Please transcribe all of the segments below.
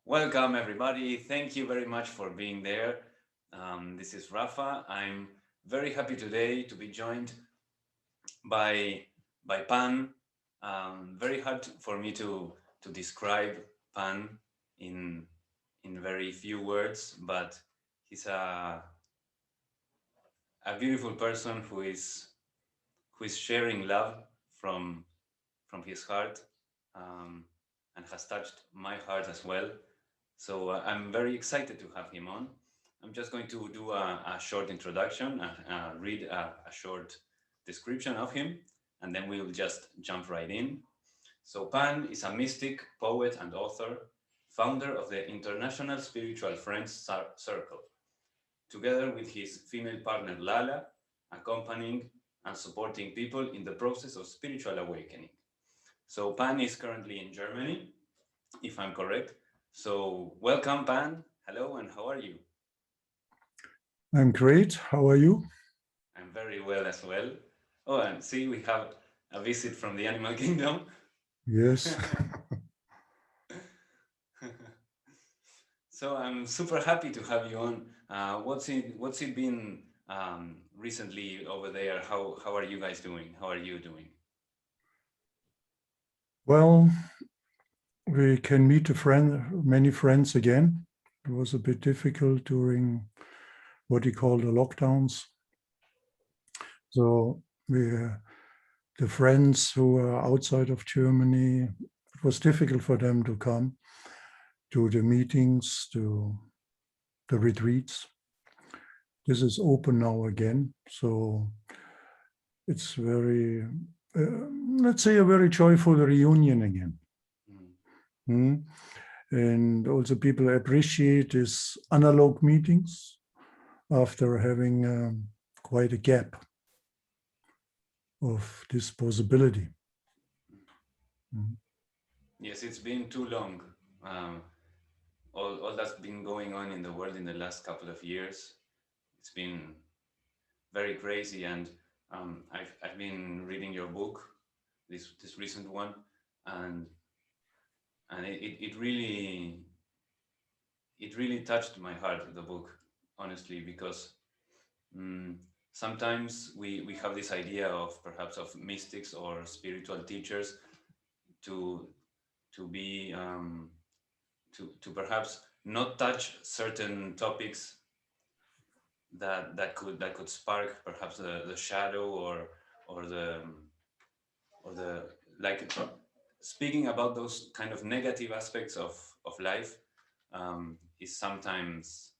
Welcome, everybody. Thank you very much for being there. This is Rafa. I'm very happy today to be joined by Pan. Very hard for me to describe Pan in very few words, but he's a beautiful person who is sharing love from his heart, and has touched my heart as well. So I'm very excited to have him on. I'm just going to do a short introduction, read a short description of him, and then we will just jump right in. So Pan is a mystic, poet, and author, founder of the International Spiritual Friends Circle, together with his female partner Lala, accompanying and supporting people in the process of spiritual awakening. So Pan is currently in Germany, if I'm correct. So welcome, Pan. Hello, and how are you? I'm great. How are you? I'm very well as well. Oh, and see, we have a visit from the animal kingdom. Yes. So I'm super happy to have you on. What's it been recently over there? How are you guys doing? How are you doing? Well, we can meet many friends again. It was a bit difficult during what you call the lockdowns. So the friends who are outside of Germany, it was difficult for them to come to the meetings, to the retreats. This is open now again. So it's very, let's say, a very joyful reunion again. Mm. And also people appreciate these analog meetings after having quite a gap of this possibility. Yes, it's been too long. All that's been going on in the world in the last couple of years, it's been very crazy. And I've been reading your book, this recent one, and it really touched my heart, the book, honestly, because sometimes we have this idea of perhaps of mystics or spiritual teachers to be to perhaps not touch certain topics that could spark perhaps the shadow or the or the like speaking about those kind of negative aspects of life is sometimes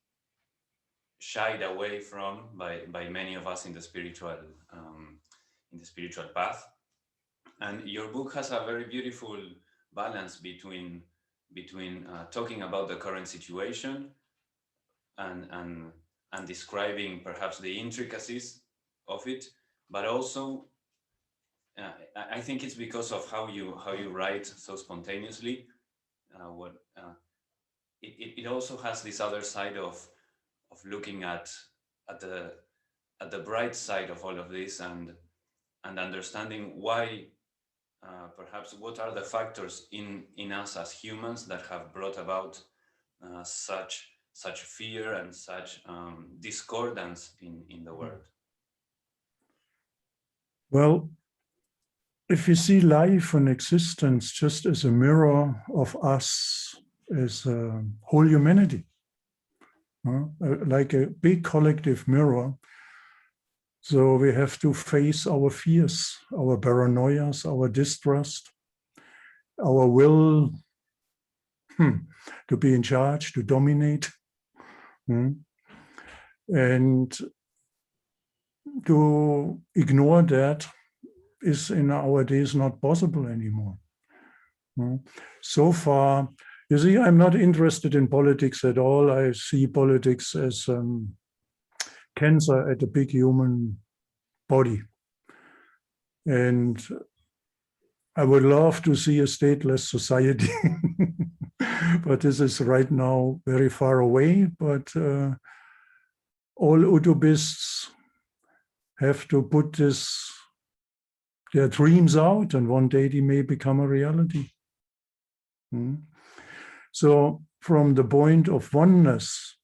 shied away from by many of us in the spiritual path. And your book has a very beautiful balance between talking about the current situation and describing perhaps the intricacies of it, but also I think it's because of how you write so spontaneously. It also has this other side of looking at the bright side of all of this and understanding why perhaps what are the factors in us as humans that have brought about such fear and such discordance in the world. Well, if you see life and existence just as a mirror of us as whole humanity, like a big collective mirror, so we have to face our fears, our paranoias, our distrust, our will to be in charge, to dominate, and to ignore that is in our days not possible anymore. So far, you see, I'm not interested in politics at all. I see politics as cancer at the big human body. And I would love to see a stateless society, but this is right now very far away. But all utopists have to put their dreams out, and one day they may become a reality. So from the point of oneness.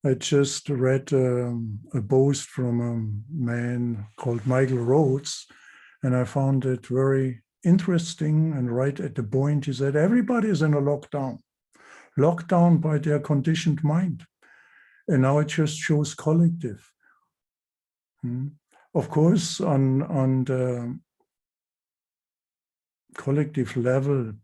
I just read a post from a man called Michael Rhodes, and I found it very interesting. And right at the point, he said, everybody is in a lockdown by their conditioned mind. And now it just shows collective. Of course, on the collective level,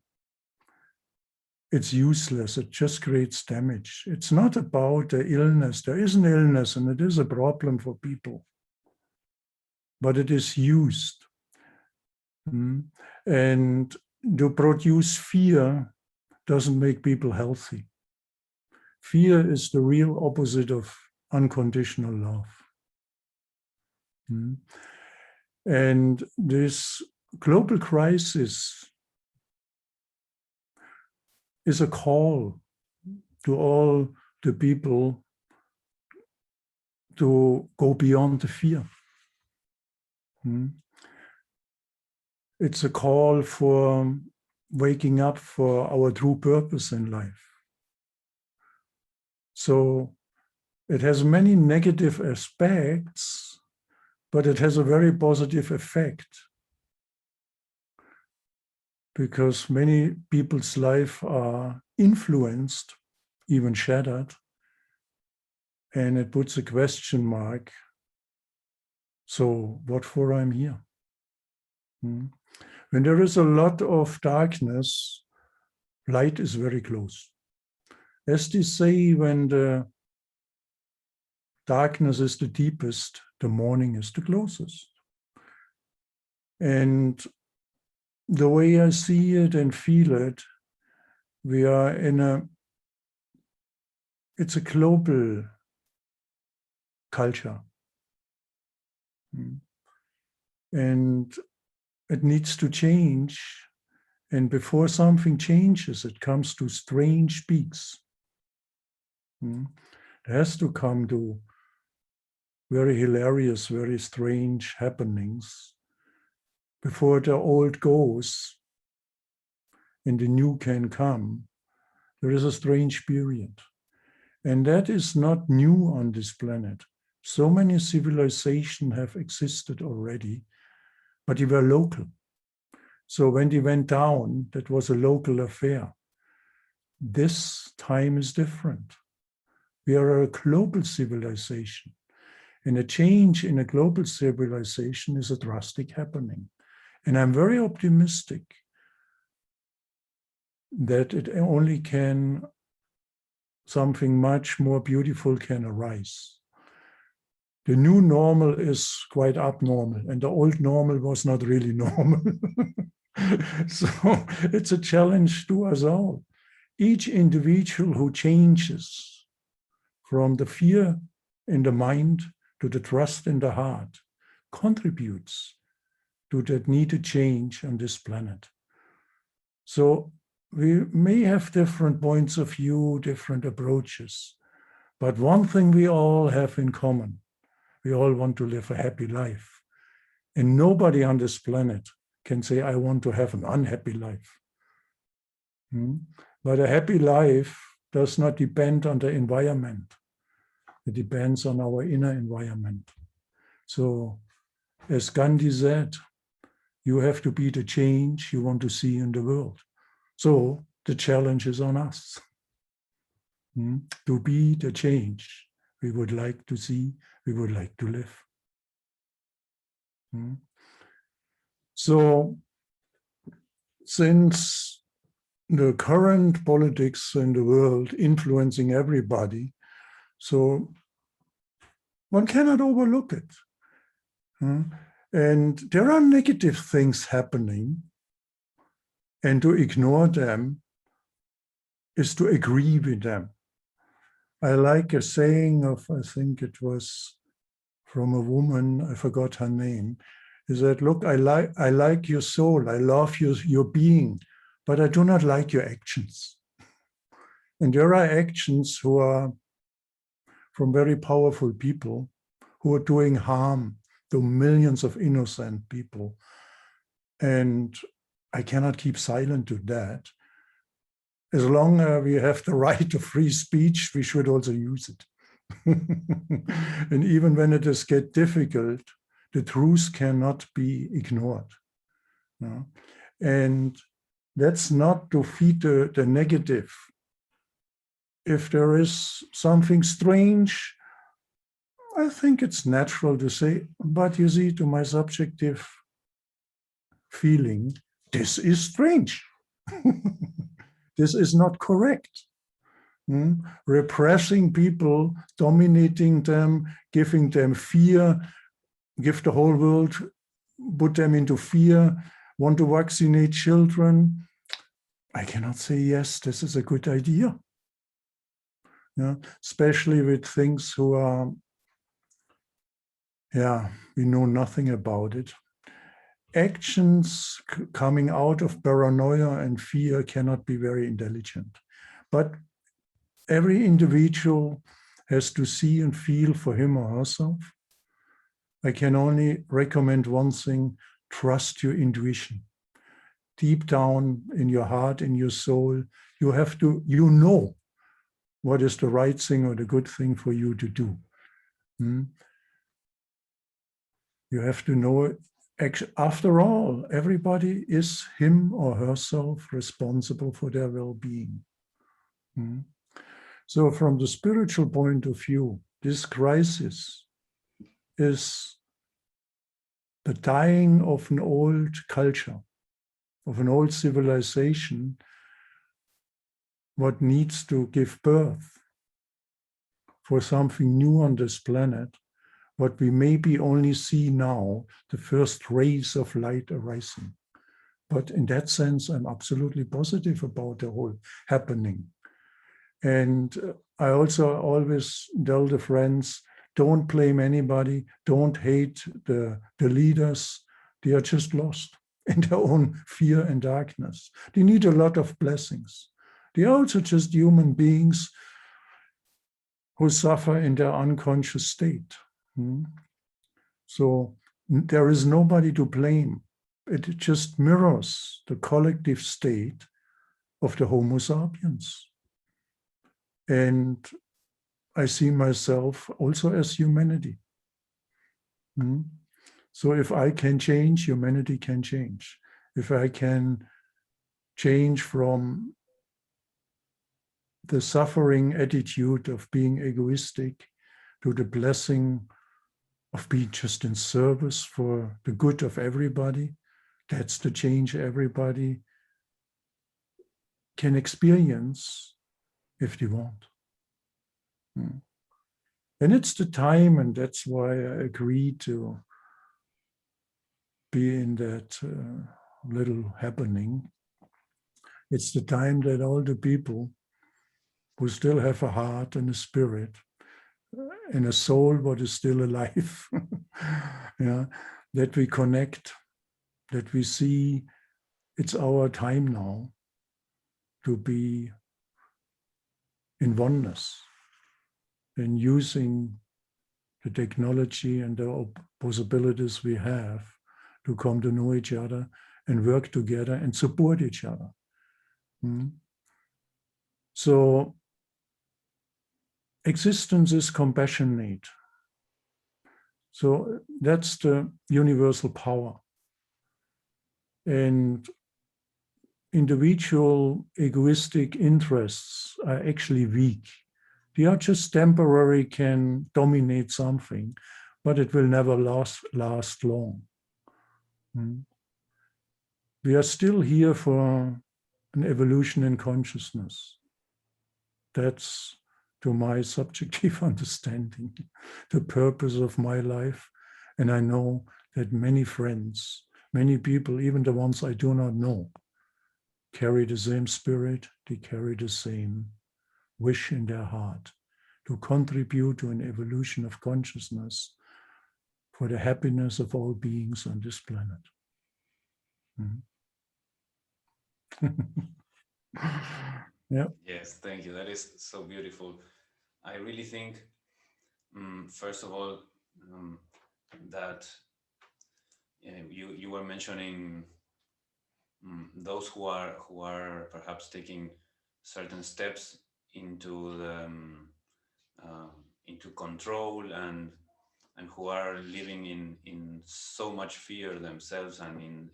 it's useless. It just creates damage. It's not about the illness. There is an illness and it is a problem for people, but it is used. And to produce fear doesn't make people healthy. Fear is the real opposite of unconditional love. And this global crisis is a call to all the people to go beyond the fear. It's a call for waking up for our true purpose in life. So it has many negative aspects, but it has a very positive effect, because many people's life are influenced, even shattered, and it puts a question mark. So what for I'm here? When there is a lot of darkness, light is very close. As they say, when the darkness is the deepest, the morning is the closest. And the way I see it and feel it, we are it's a global culture. And it needs to change. And before something changes, it comes to strange peaks. It has to come to very hilarious, very strange happenings before the old goes and the new can come. There is a strange period. And that is not new on this planet. So many civilizations have existed already, but they were local. So when they went down, that was a local affair. This time is different. We are a global civilization. And a change in a global civilization is a drastic happening. And I'm very optimistic that it only can, something much more beautiful can arise. The new normal is quite abnormal, and the old normal was not really normal. So it's a challenge to us all. Each individual who changes from the fear in the mind to the trust in the heart contributes to that needed change on this planet. So we may have different points of view, different approaches, but one thing we all have in common: we all want to live a happy life. And nobody on this planet can say, I want to have an unhappy life. But a happy life does not depend on the environment. It depends on our inner environment. So, as Gandhi said, you have to be the change you want to see in the world. So, the challenge is on us to be the change we would like to see, we would like to live. So, since the current politics in the world influencing everybody, so one cannot overlook it. And there are negative things happening, and to ignore them is to agree with them. I like a saying of, I think it was from a woman, I forgot her name, is that, look, I like your soul, I love your being, but I do not like your actions. And there are actions who are from very powerful people who are doing harm to millions of innocent people. And I cannot keep silent to that. as long as we have the right of free speech, we should also use it. And even when it is get difficult, the truth cannot be ignored. No? And that's not to feed the negative. If there is something strange, I think it's natural to say, but you see, to my subjective feeling, this is strange. This is not correct. Repressing people, dominating them, giving them fear, give the whole world, put them into fear, want to vaccinate children. I cannot say, yes, this is a good idea. Yeah, especially with things who are, we know nothing about it. Actions coming out of paranoia and fear cannot be very intelligent. But every individual has to see and feel for him or herself. I can only recommend one thing: trust your intuition. Deep down in your heart, in your soul, you have to, you know what is the right thing or the good thing for you to do. You have to know it. After all, everybody is him or herself responsible for their well-being. So from the spiritual point of view, this crisis is the dying of an old culture, of an old civilization, what needs to give birth for something new on this planet, what we maybe only see now, the first rays of light arising. But in that sense, I'm absolutely positive about the whole happening. And I also always tell the friends, don't blame anybody, don't hate the leaders. They are just lost in their own fear and darkness. They need a lot of blessings. They are also just human beings who suffer in their unconscious state. So there is nobody to blame. It just mirrors the collective state of the Homo sapiens. And I see myself also as humanity. So if I can change, humanity can change. If I can change from the suffering attitude of being egoistic to the blessing of being just in service for the good of everybody, that's the change everybody can experience if they want. And it's the time, and that's why I agreed to be in that little happening. It's the time that all the people who still have a heart and a spirit and a soul what is still alive, that we connect, that we see it's our time now to be in oneness and using the technology and the possibilities we have to come to know each other and work together and support each other. So existence is compassionate. So that's the universal power. And individual egoistic interests are actually weak. They are just temporary, can dominate something, but it will never last long. We are still here for an evolution in consciousness. That's, to my subjective understanding, the purpose of my life. And I know that many friends, many people, even the ones I do not know, carry the same spirit, they carry the same wish in their heart to contribute to an evolution of consciousness for the happiness of all beings on this planet. Yeah. Yes, thank you. That is so beautiful. I really think, first of all, that you were mentioning those who are perhaps taking certain steps into the, into control, and who are living in so much fear themselves, and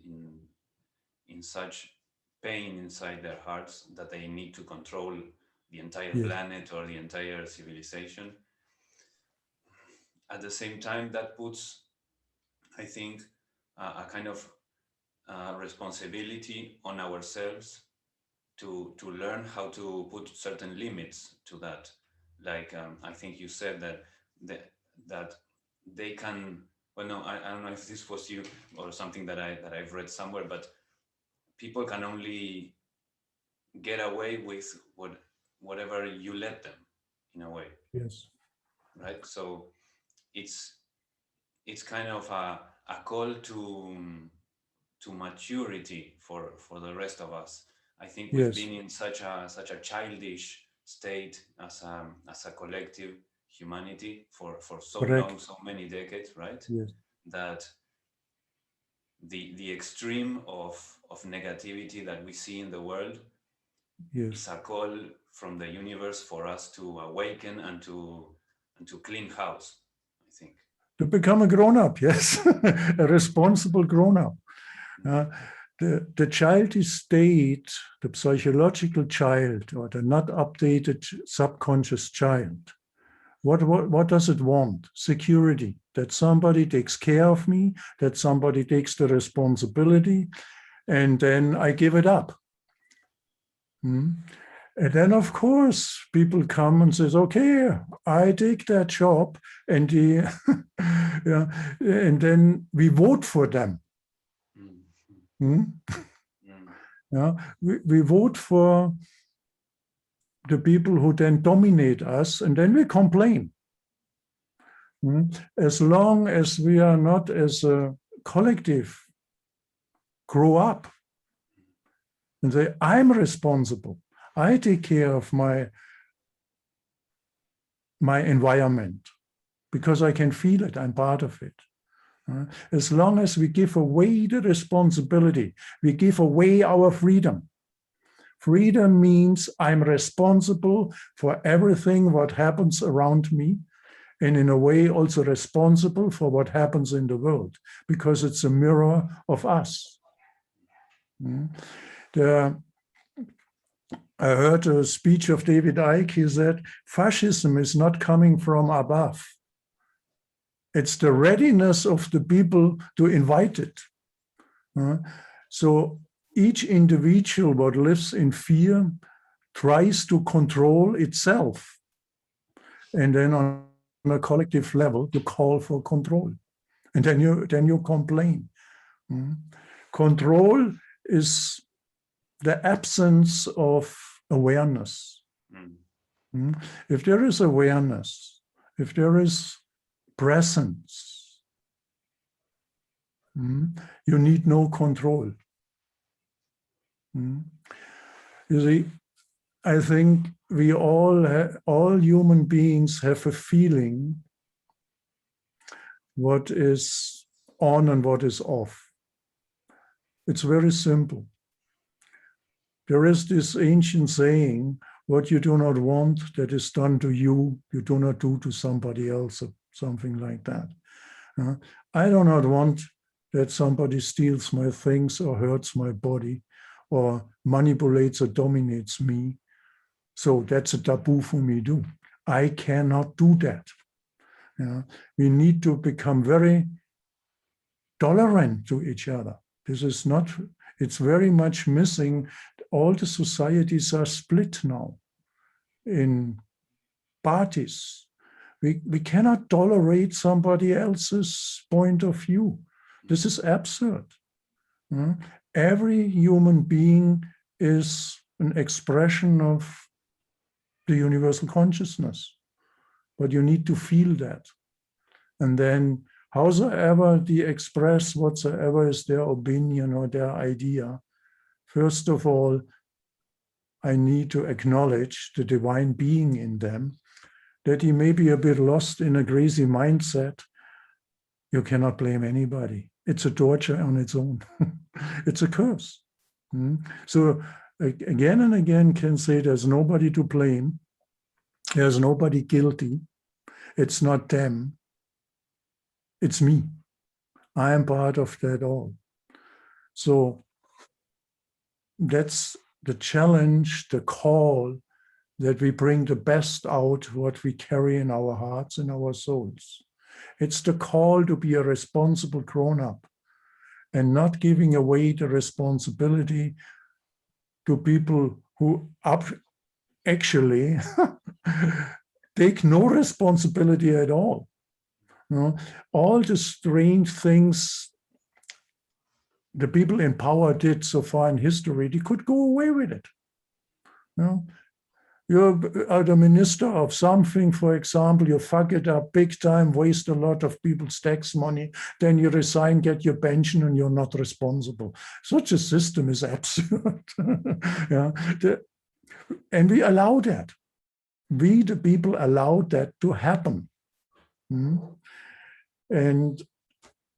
in such pain inside their hearts that they need to control the entire Yes. planet or the entire civilization. At the same time, that puts, I think, a kind of responsibility on ourselves to learn how to put certain limits to that. Like, I think you said that they can. Well, no, I don't know if this was you or something that I've read somewhere, but people can only get away with whatever you let them, in a way, Yes. right? So it's kind of a call to maturity for the rest of us. I think we've Yes. been in such a childish state as a collective humanity for so long, Correct. so many decades, right? Yes. That the extreme of negativity that we see in the world is Yes. a call from the universe for us to awaken and to clean house, I think. To become a grown-up, yes, a responsible grown-up. The childish state, the psychological child, or the not updated subconscious child, what does it want? Security, that somebody takes care of me, that somebody takes the responsibility, and then I give it up. And then, of course, people come and says, "Okay, I take that job," and yeah, and then we vote for them. Mm. Mm. Yeah, we vote for the people who then dominate us, and then we complain. As long as we are not, as a collective, grow up and say, "I'm responsible. I take care of my environment because I can feel it. I'm part of it." As long as we give away the responsibility, we give away our freedom. Freedom means I'm responsible for everything what happens around me, and in a way also responsible for what happens in the world, because it's a mirror of us. I heard a speech of David Icke. He said, fascism is not coming from above. It's the readiness of the people to invite it. So each individual what lives in fear tries to control itself. And then on a collective level, you call for control. And then you complain. Control is the absence of awareness. If there is awareness, if there is presence, you need no control. You see, I think we all human beings have a feeling what is on and what is off. It's very simple. There is this ancient saying, what you do not want that is done to you, you do not do to somebody else, or something like that. I do not want that somebody steals my things or hurts my body or manipulates or dominates me. So that's a taboo for me too. I cannot do that. We need to become very tolerant to each other. This is not, it's very much missing. All the societies are split now in parties. We cannot tolerate somebody else's point of view. This is absurd. Every human being is an expression of the universal consciousness, but you need to feel that. And then howsoever they express whatsoever is their opinion or their idea, first of all, I need to acknowledge the divine being in them, that he may be a bit lost in a crazy mindset. You cannot blame anybody. It's a torture on its own. It's a curse. So again and again can say there's nobody to blame, there's nobody guilty, it's not them, it's me. I am part of that all. So that's the challenge, the call, that we bring the best out what we carry in our hearts and our souls. It's the call to be a responsible grown-up and not giving away the responsibility to people who actually take no responsibility at all. You know, all the strange things the people in power did so far in history, they could go away with it. You know, you're the minister of something, for example, you fuck it up big time, waste a lot of people's tax money, then you resign, get your pension, and you're not responsible. Such a system is absurd. Yeah. And we allow that. We, the people, allowed that to happen. And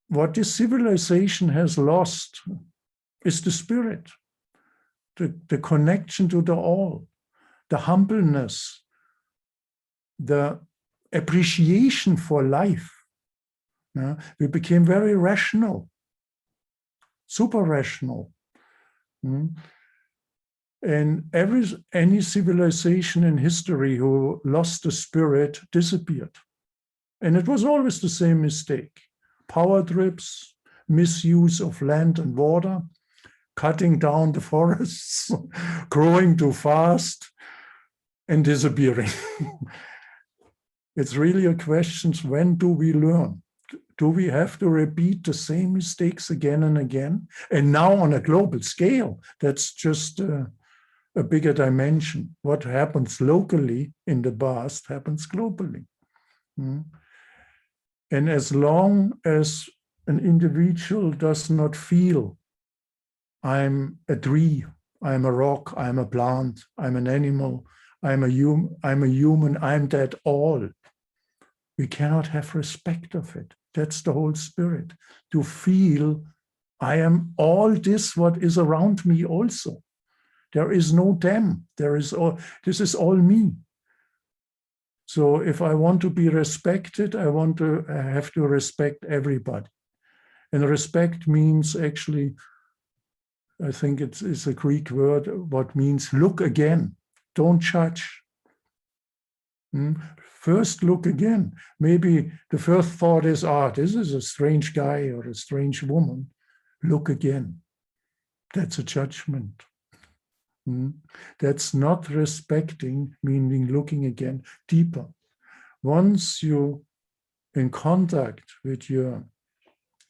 what this civilization has lost is the spirit, the connection to the all, the humbleness, the appreciation for life. We became very rational, super rational. And any civilization in history who lost the spirit disappeared. And it was always the same mistake. Power trips, misuse of land and water, cutting down the forests, growing too fast, and disappearing. It's really a question, when do we learn? Do we have to repeat the same mistakes again and again? And now on a global scale, that's just a bigger dimension. What happens locally in the past happens globally. And as long as an individual does not feel, I'm a tree, I'm a rock, I'm a plant, I'm an animal, I'm a human, I'm that all, we cannot have respect of it. That's the whole spirit. To feel, I am all this what is around me also. There is no them. This is all me. So if I want to be respected, I have to respect everybody. And respect means actually, I think it's a Greek word, what means look again, don't judge. First look again. Maybe the first thought is, this is a strange guy or a strange woman. Look again. That's a judgment. That's not respecting, meaning looking again deeper. Once you're in contact with your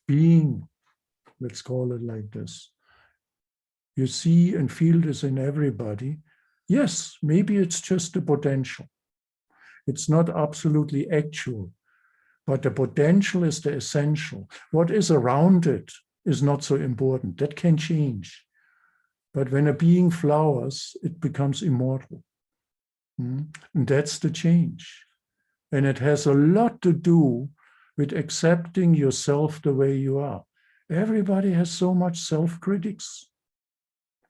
being, let's call it like this, you see and feel this in everybody. Yes, maybe it's just the potential. It's not absolutely actual, but the potential is the essential. What is around it is not so important. That can change. But when a being flowers, it becomes immortal. And that's the change. And it has a lot to do with accepting yourself the way you are. Everybody has so much self-critics,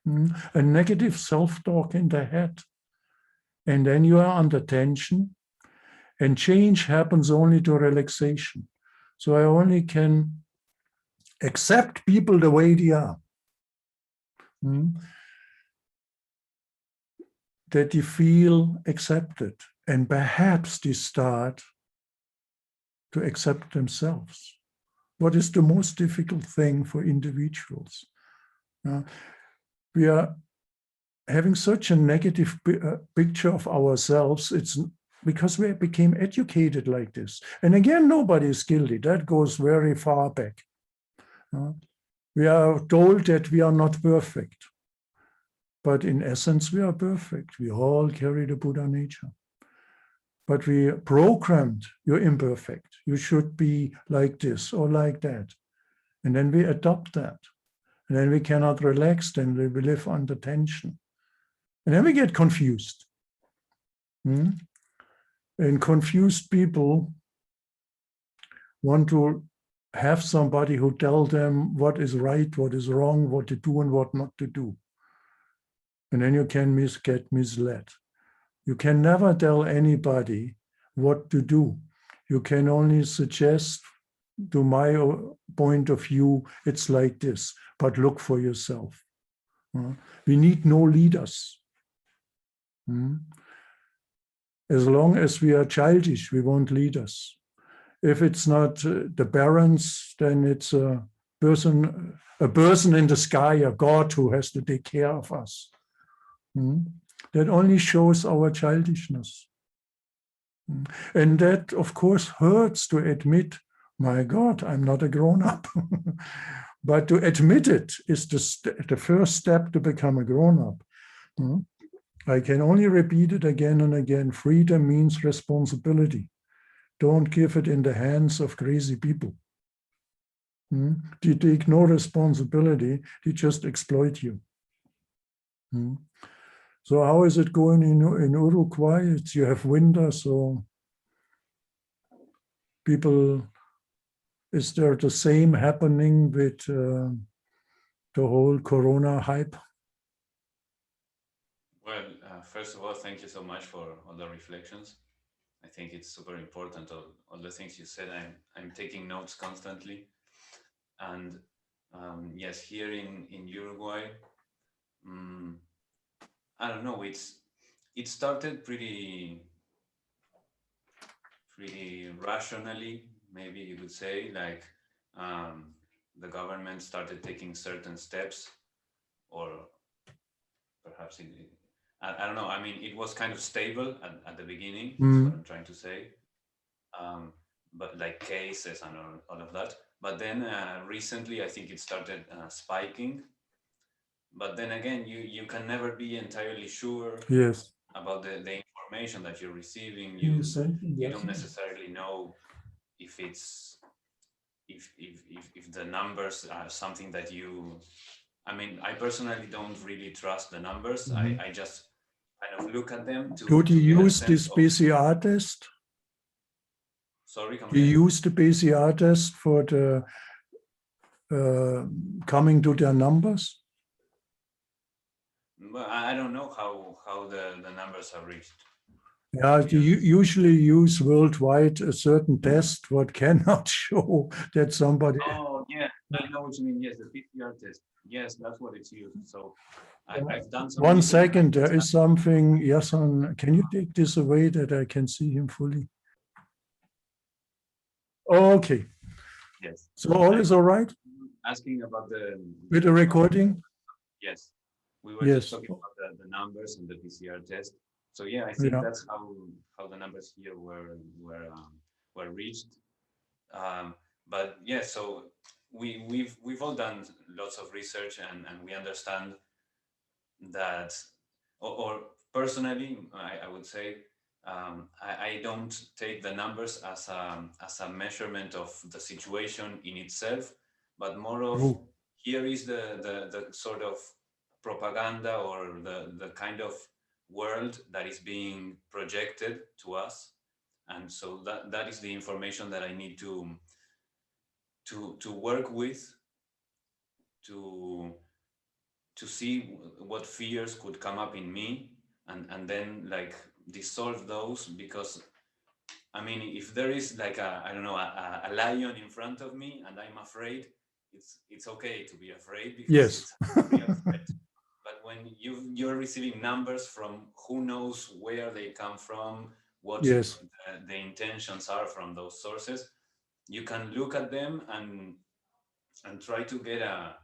a negative self-talk in their head. And then you are under tension, and change happens only to relaxation. So I only can accept people the way they are. That they feel accepted, and perhaps they start to accept themselves. What is the most difficult thing for individuals? We are having such a negative picture of ourselves. It's because we became educated like this. And again, nobody is guilty. That goes very far back. We are told that we are not perfect. But in essence, we are perfect. We all carry the Buddha nature. But we programmed, you're imperfect. You should be like this or like that. And then we adopt that. And then we cannot relax, then we live under tension. And then we get confused. And confused people want to have somebody who tells them what is right, what is wrong, what to do and what not to do. and then you can get misled. You can never tell anybody what to do. You can only suggest, to my point of view, it's like this, but look for yourself. We need no leaders. As long as we are childish, we want leaders. If it's not the parents, then it's a person in the sky, a God who has to take care of us. That only shows our childishness. And that, of course, hurts to admit, my God, I'm not a grown-up. But to admit it is the first step to become a grown-up. I can only repeat it again and again. Freedom means responsibility. Don't give it in the hands of crazy people. They take no responsibility. They just exploit you. So how is it going in Uruguay? You have winter, so people, is there the same happening with the whole Corona hype? Well, first of all, thank you so much for all the reflections. I think it's super important, all the things you said. I'm taking notes constantly. And yes, here in Uruguay, I don't know, it started pretty rationally, maybe you could say, like the government started taking certain steps, or perhaps I don't know. I mean, it was kind of stable at the beginning. That's what I'm trying to say. But like cases and all of that. But then recently, I think it started spiking. But then again, you can never be entirely sure Yes. about the information that you're receiving. You don't necessarily know if it's if the numbers are something that you. I mean, I personally don't really trust the numbers. I just kind of look at them to Do you get a use sense this of. PCR test? Sorry, come Do again? you use the PCR test for the coming to their numbers? Well, I don't know how the numbers are reached. Yeah, you usually use worldwide a certain test what cannot show that somebody. Oh yeah, I know what you mean. Yes, the PCR test. Yes, that's what it's used. So I've done some. 1 second, there is something. Yes, can you take this away that I can see him fully? Okay. Yes. So all is all right? Asking about with the recording? Yes. We were just talking about the numbers and the PCR test. So yeah, I think that's how the numbers here were reached. But yeah, so we've all done lots of research and we understand that, or personally, I would say, I don't take the numbers as a measurement of the situation in itself, but more of here is the sort of propaganda or the kind of world that is being projected to us, and so that is the information that I need to work with to see what fears could come up in me and then like dissolve those, because I mean, if there is like I don't know, a lion in front of me and I'm afraid, it's okay to be afraid because it's a real threat. But when you're receiving numbers from who knows where they come from, what the intentions are from those sources, you can look at them and try to get a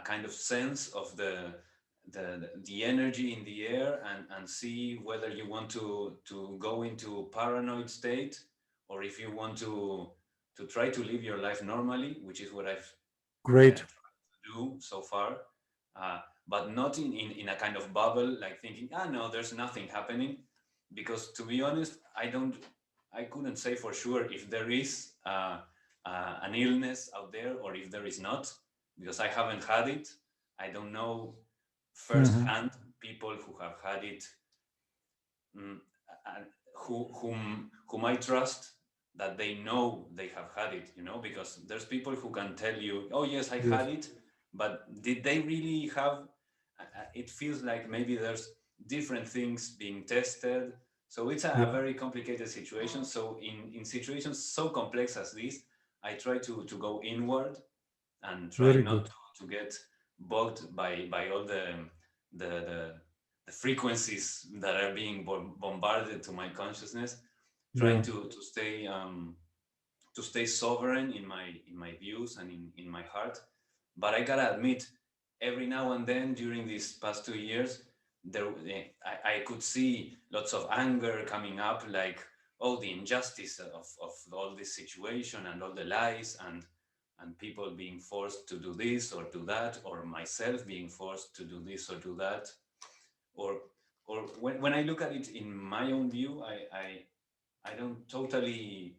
kind of sense of the energy in the air and see whether you want to go into paranoid state, or if you want to try to live your life normally, which is what I've tried to do so far, but not in a kind of bubble, like thinking, no, there's nothing happening, because to be honest, I couldn't say for sure if there is an illness out there or if there is not, because I haven't had it. I don't know firsthand people who have had it, whom I trust that they know they have had it, because there's people who can tell you, oh yes, I had it, but did they really have it feels like maybe there's different things being tested. So it's a Yeah, very complicated situation. So in situations so complex as this, I try to go inward and try very not good. to get bogged by all the, the frequencies that are being bombarded to my consciousness, trying Yeah, to stay sovereign in my views and in my heart. But I gotta admit, every now and then during these past 2 years, I could see lots of anger coming up, like, oh, the injustice of all this situation and all the lies and people being forced to do this or do that, or myself being forced to do this or do that, or when I look at it in my own view, I don't totally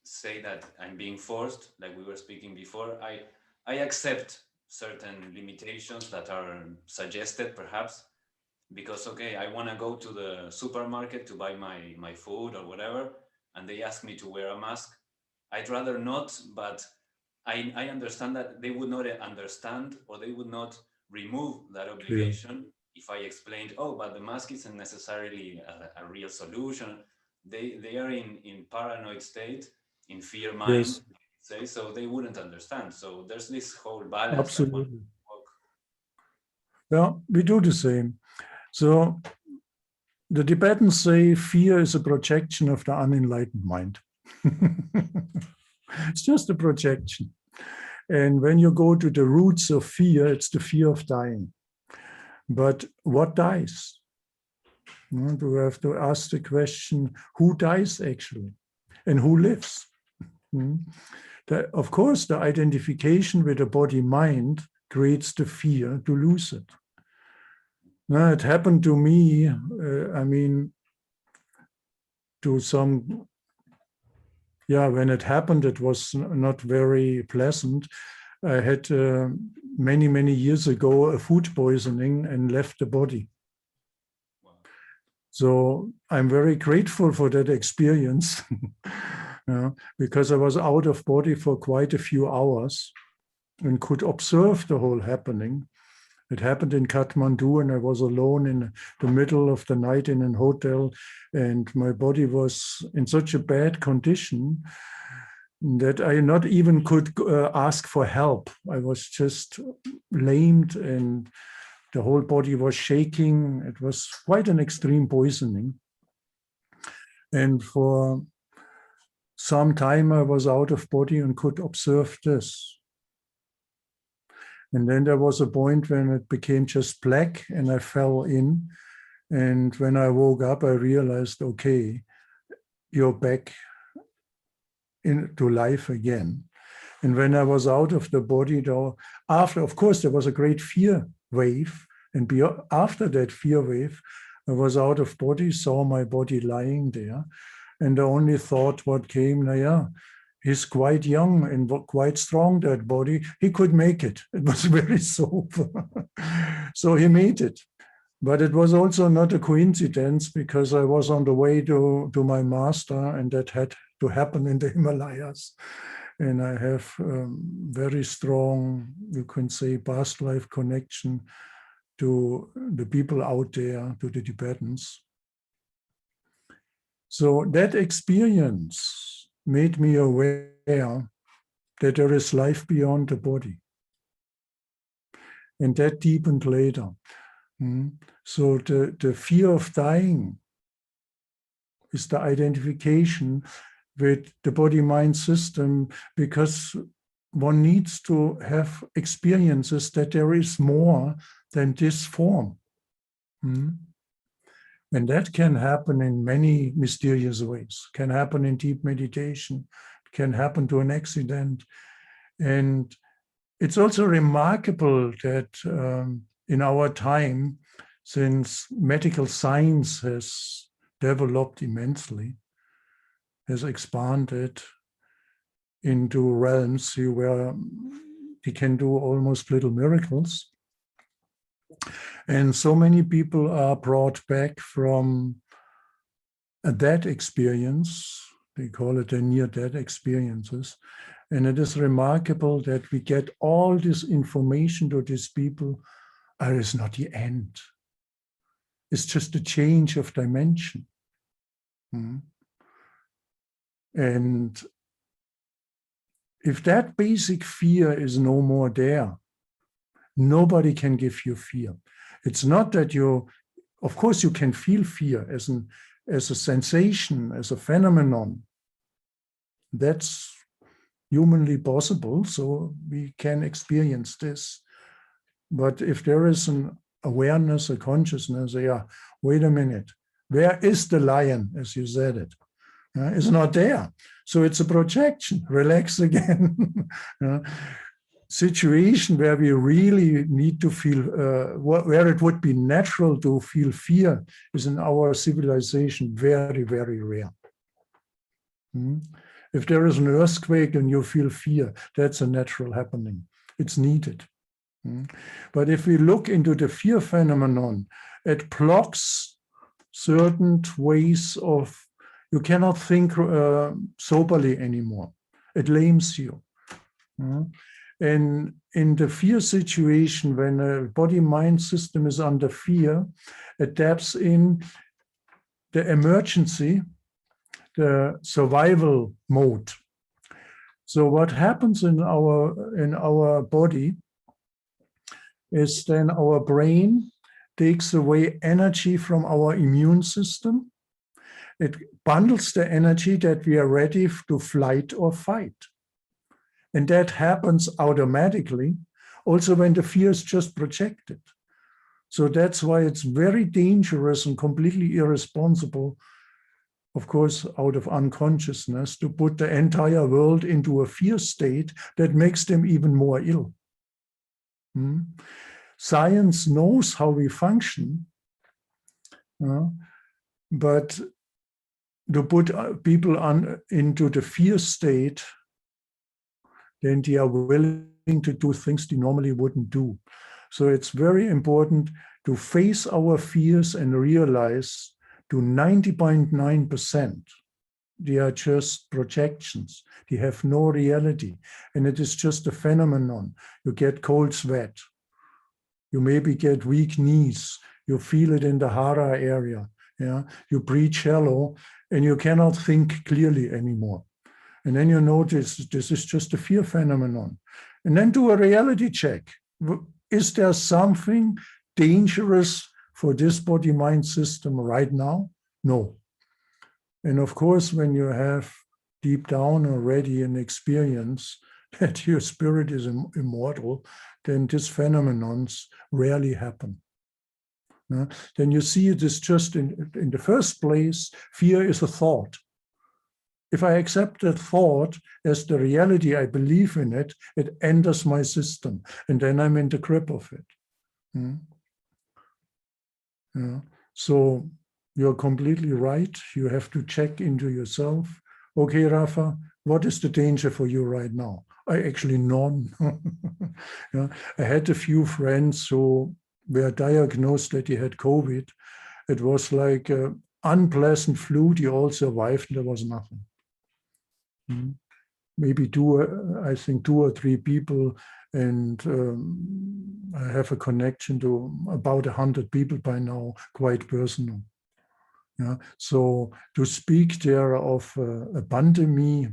say that I'm being forced, like we were speaking before. I accept certain limitations that are suggested, perhaps, because okay, I want to go to the supermarket to buy my food or whatever, and they ask me to wear a mask. I'd rather not, but I understand that they would not understand, or they would not remove that clear. obligation if I explained, oh, but the mask isn't necessarily a real solution. They are in paranoid state, in fear mind, Yes, say, so they wouldn't understand. So there's this whole balance that one absolutely. walk. Yeah, we do the same. So the Tibetans say fear is a projection of the unenlightened mind. It's just a projection. And when you go to the roots of fear, it's the fear of dying. But what dies? You have to ask the question, who dies actually? And who lives? Of course, the identification with the body-mind creates the fear to lose it. Now, it happened to me, to some, when it happened, it was not very pleasant. I had many, many years ago a food poisoning and left the body. Wow. So I'm very grateful for that experience because I was out of body for quite a few hours and could observe the whole happening. It happened in Kathmandu, and I was alone in the middle of the night in a hotel, and my body was in such a bad condition that I not even could ask for help. I was just lamed, and the whole body was shaking. It was quite an extreme poisoning. And for some time, I was out of body and could observe this. And then there was a point when it became just black and I fell in. And when I woke up, I realized, okay, you're back into life again. And when I was out of the body, though, after, of course, there was a great fear wave. And after that fear wave, I was out of body, saw my body lying there. And the only thought what came, he's quite young and quite strong, that body. He could make it. It was very sober. So he made it. But it was also not a coincidence because I was on the way to my master, and that had to happen in the Himalayas. And I have very strong, you can say, past life connection to the people out there, to the Tibetans. So that experience made me aware that there is life beyond the body. And that deepened later. So the fear of dying is the identification with the body-mind system, because one needs to have experiences that there is more than this form. And that can happen in many mysterious ways. Can happen in deep meditation, can happen to an accident. And it's also remarkable that in our time, since medical science has developed immensely, has expanded into realms where they can do almost little miracles. And so many people are brought back from a death experience. They call it a near-death experiences. And it is remarkable that we get all this information to these people is not the end. It's just a change of dimension. And if that basic fear is no more there, nobody can give you fear. It's not that you, of course, you can feel fear as a sensation, as a phenomenon. That's humanly possible, so we can experience this. But if there is an awareness, a consciousness, yeah, wait a minute, where is the lion, as you said it? It's not there. So it's a projection. Relax again. Situation where we really need to feel, where it would be natural to feel fear is in our civilization very, very rare. If there is an earthquake and you feel fear, that's a natural happening. It's needed. But if we look into the fear phenomenon, it blocks certain ways of, you cannot think soberly anymore. It lames you. And in the fear situation, when a body-mind system is under fear, it taps in the emergency, the survival mode. So what happens in our body is then our brain takes away energy from our immune system. It bundles the energy that we are ready to flight or fight. And that happens automatically, also when the fear is just projected. So that's why it's very dangerous and completely irresponsible, of course, out of unconsciousness, to put the entire world into a fear state that makes them even more ill. Science knows how we function, but to put people into the fear state, then they are willing to do things they normally wouldn't do. So it's very important to face our fears and realize to 90.9%, they are just projections. They have no reality. And it is just a phenomenon. You get cold sweat. You maybe get weak knees. You feel it in the hara area. Yeah? You breathe shallow and you cannot think clearly anymore. And then you notice this is just a fear phenomenon. And then do a reality check. Is there something dangerous for this body-mind system right now? No. And of course, when you have deep down already an experience that your spirit is immortal, then these phenomenons rarely happen. Then you see it is just in the first place, fear is a thought. If I accept that thought as the reality, I believe in it, it enters my system, and then I'm in the grip of it. So you're completely right. You have to check into yourself. Okay, Rafa, what is the danger for you right now? Actually, none. I had a few friends who were diagnosed that they had COVID. It was like an unpleasant flu. They all survived, and there was nothing. Maybe I think two or three people, and I have a connection to about 100 people by now, quite personal. So to speak there of a pandemic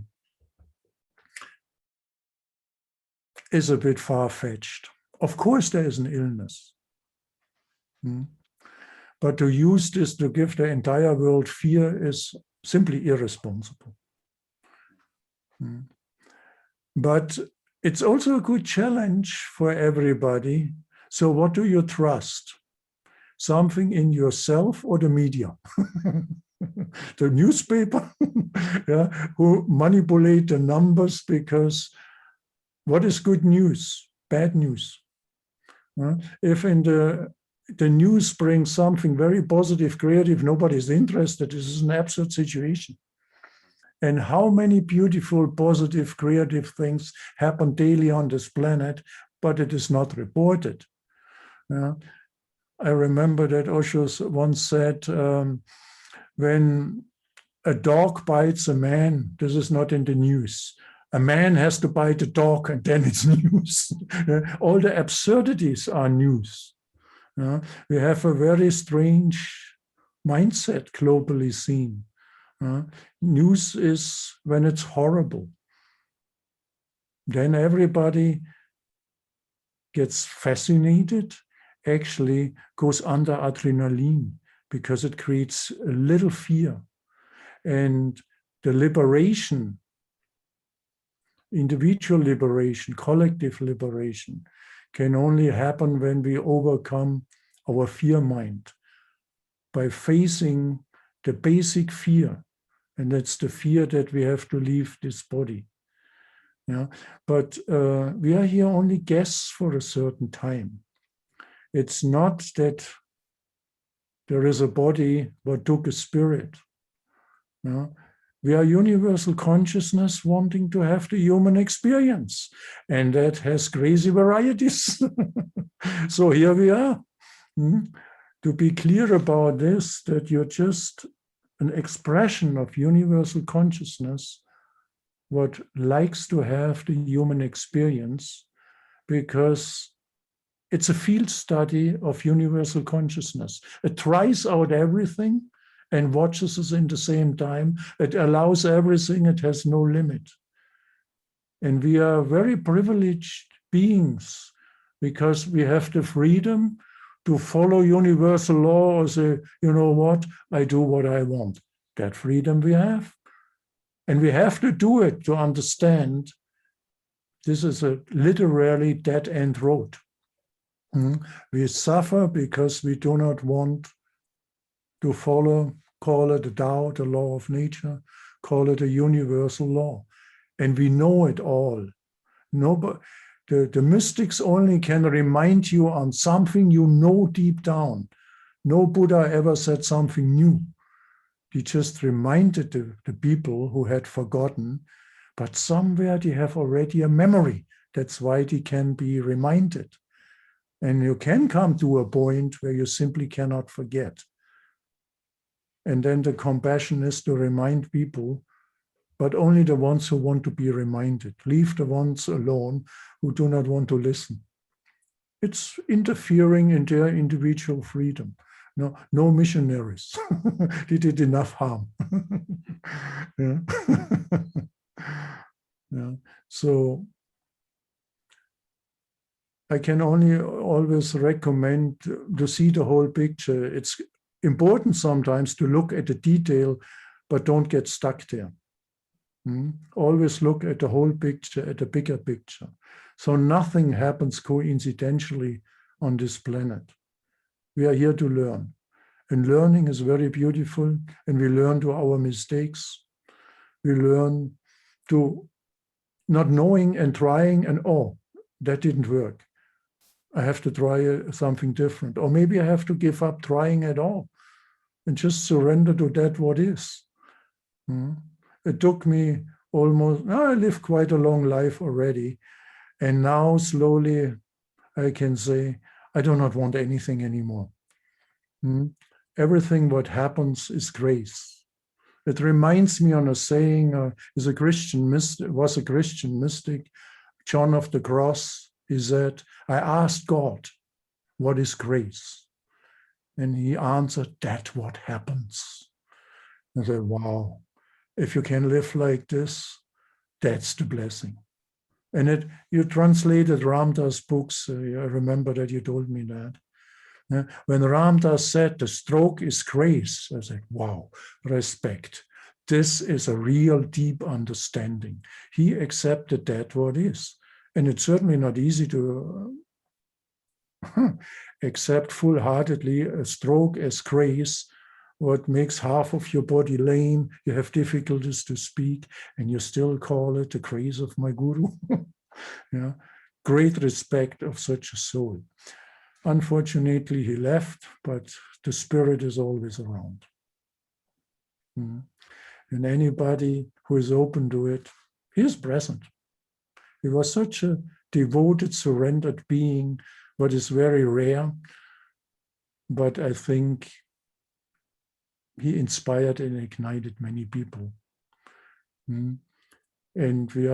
is a bit far-fetched. Of course, there is an illness. But to use this to give the entire world fear is simply irresponsible. But it's also a good challenge for everybody. So what do you trust? Something in yourself or the media? The newspaper, who manipulate the numbers, because what is good news? Bad news. If in the news brings something very positive, creative, nobody's interested, this is an absurd situation. And how many beautiful, positive, creative things happen daily on this planet, but it is not reported. I remember that Osho once said, when a dog bites a man, this is not in the news. A man has to bite a dog and then it's news. All the absurdities are news. We have a very strange mindset globally seen. News is when it's horrible. Then everybody gets fascinated, actually goes under adrenaline because it creates a little fear. And the liberation, individual liberation, collective liberation, can only happen when we overcome our fear mind by facing the basic fear. And that's the fear that we have to leave this body. Yeah, but we are here only guests for a certain time. It's not that there is a body but took a spirit. Yeah? We are universal consciousness wanting to have the human experience, and that has crazy varieties. So here we are. To be clear about this, that you're just an expression of universal consciousness, what likes to have the human experience, because it's a field study of universal consciousness. It tries out everything and watches us in the same time. It allows everything, it has no limit. And we are very privileged beings because we have the freedom to follow universal law or say, you know what, I do what I want. That freedom we have. And we have to do it to understand this is a literally dead-end road. We suffer because we do not want to follow, call it a Tao, the law of nature, call it a universal law. And we know it all. Nobody, the mystics only can remind you on something you know deep down. No Buddha ever said something new. He just reminded the people who had forgotten, but somewhere they have already a memory. That's why they can be reminded. And you can come to a point where you simply cannot forget. And then the compassion is to remind people, but only the ones who want to be reminded. Leave the ones alone who do not want to listen. It's interfering in their individual freedom. No missionaries. They did enough harm. Yeah. Yeah. So I can only always recommend to see the whole picture. It's important sometimes to look at the detail, but don't get stuck there. Always look at the whole picture, at the bigger picture. So nothing happens coincidentally on this planet. We are here to learn. And learning is very beautiful, and we learn to our mistakes. We learn to not knowing and trying, and oh, that didn't work. I have to try something different. Or maybe I have to give up trying at all and just surrender to that what is. It took me almost, I lived quite a long life already. And now slowly I can say, I do not want anything anymore. Everything what happens is grace. It reminds me on a saying, was a Christian mystic, John of the Cross. He said, I asked God, what is grace? And he answered, that's what happens. I said, wow, if you can live like this, that's the blessing. And you translated Ram Dass books. I remember that you told me that. When Ram Dass said the stroke is grace, I said, wow, respect. This is a real deep understanding. He accepted that what is. And it's certainly not easy to accept full-heartedly a stroke as grace, what makes half of your body lame, you have difficulties to speak, and you still call it the grace of my guru. Yeah. Great respect of such a soul. Unfortunately, he left, but the spirit is always around. And anybody who is open to it, he is present. He was such a devoted, surrendered being, what is very rare, but I think he inspired and ignited many people. And we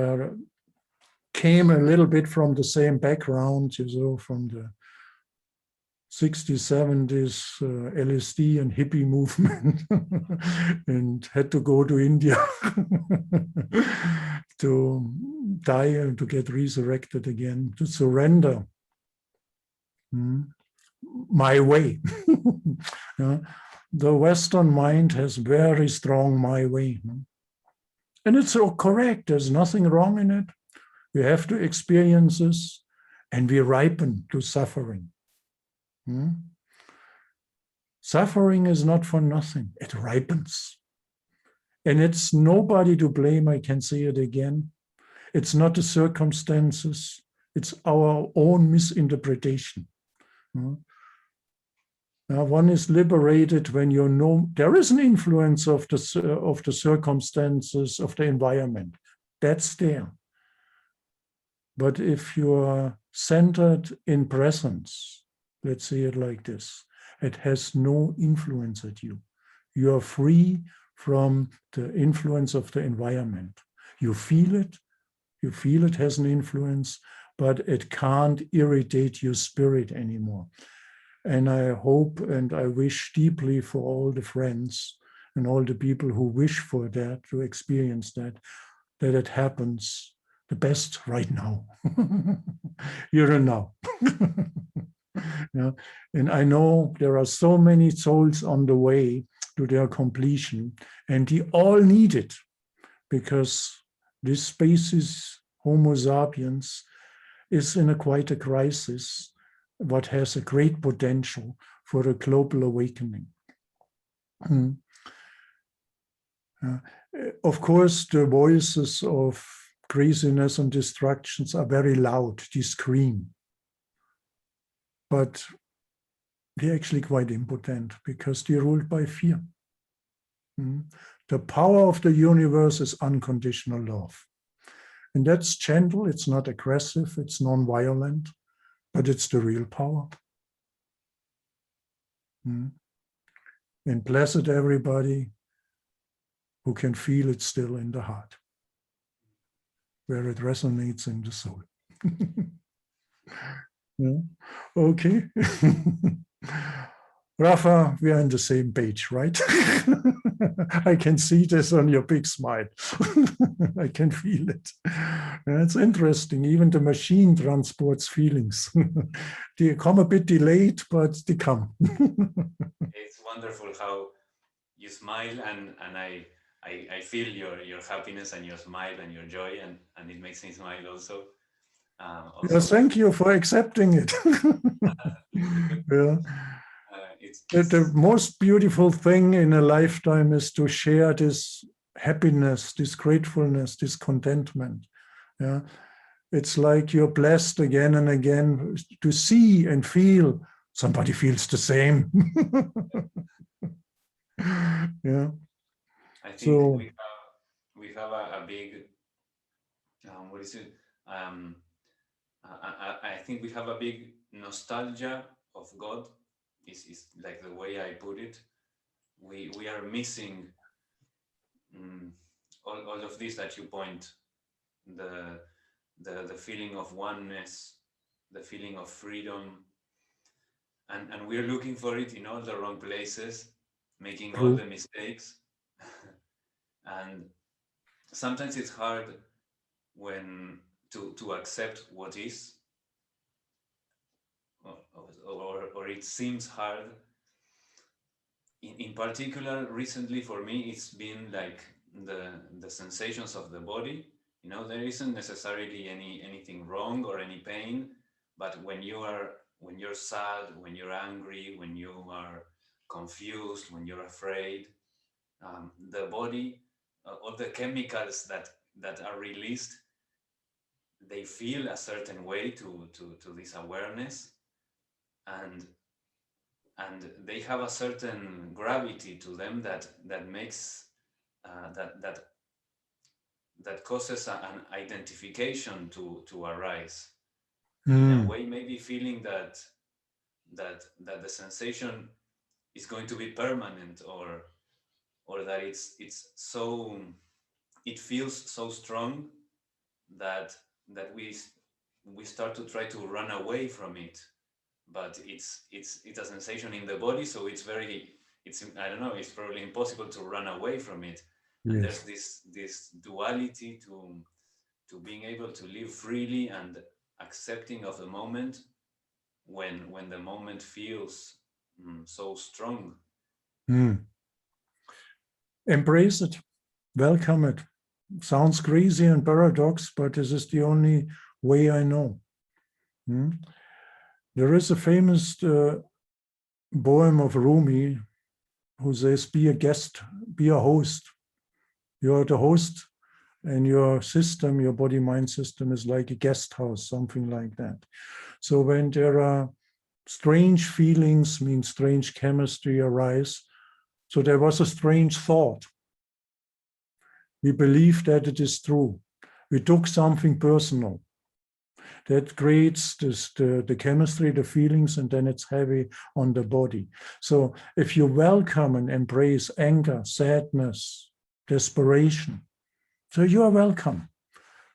came a little bit from the same background, from the 60s, 70s, LSD and hippie movement, and had to go to India to die and to get resurrected again, to surrender my way. Yeah. The Western mind has very strong my way. And it's so correct. There's nothing wrong in it. We have to experience this and we ripen to suffering. Suffering is not for nothing. It ripens. And it's nobody to blame. I can say it again. It's not the circumstances. It's our own misinterpretation. One is liberated when you know there is an influence of the circumstances of the environment. That's there. But if you are centered in presence, let's say it like this, it has no influence at you. You are free from the influence of the environment. You feel it has an influence, but it can't irritate your spirit anymore. And I hope and I wish deeply for all the friends and all the people who wish for that, to experience that it happens the best right now, here and now. Yeah. And I know there are so many souls on the way to their completion, and they all need it, because this species, Homo sapiens, is in quite a crisis, what has a great potential for a global awakening. Of course, the voices of craziness and distractions are very loud, they scream. But they're actually quite impotent because they're ruled by fear. The power of the universe is unconditional love. And that's gentle, it's not aggressive, it's non-violent, but it's the real power. And blessed everybody who can feel it still in the heart, where it resonates in the soul. Yeah. Okay. Rafa, we are on the same page, right? I can see this on your big smile. I can feel it. It's interesting. Even the machine transports feelings. They come a bit delayed, but they come. It's wonderful how you smile, and I feel your happiness and your smile and your joy, and it makes me smile also. Yes, thank you for accepting it. Yeah. The most beautiful thing in a lifetime is to share this happiness, this gratefulness, this contentment. Yeah. It's like you're blessed again and again to see and feel somebody feels the same. Yeah. I think so, we have a big what is it? I think we have a big nostalgia of God. Is like the way I put it. We are missing all of this that you point, the feeling of oneness, the feeling of freedom, and we're looking for it in all the wrong places, making all the mistakes. And sometimes it's hard when to accept what is, or it seems hard. In particular, recently for me, it's been like the sensations of the body. You know, there isn't necessarily anything wrong or any pain, but when you're sad, when you're angry, when you are confused, when you're afraid, the body, all the chemicals that are released, they feel a certain way to this awareness, and they have a certain gravity to them that makes that causes an identification to arise. In a way, maybe feeling that the sensation is going to be permanent, or that it's so, it feels so strong that we start to try to run away from it, but it's a sensation in the body, so it's I don't know, it's probably impossible to run away from it. And there's Yes. this duality to being able to live freely and accepting of the moment when the moment feels so strong. Mm. Embrace it. Welcome it. Sounds crazy and paradox, but this is the only way I know. There is a famous poem of Rumi who says, be a guest, be a host. You're the host, and your system, your body-mind system is like a guest house, something like that. So when there are strange feelings, means strange chemistry arise, so there was a strange thought. We believe that it is true. We took something personal. That creates the chemistry, the feelings, and then it's heavy on the body. So if you welcome and embrace anger, sadness, desperation, so you are welcome.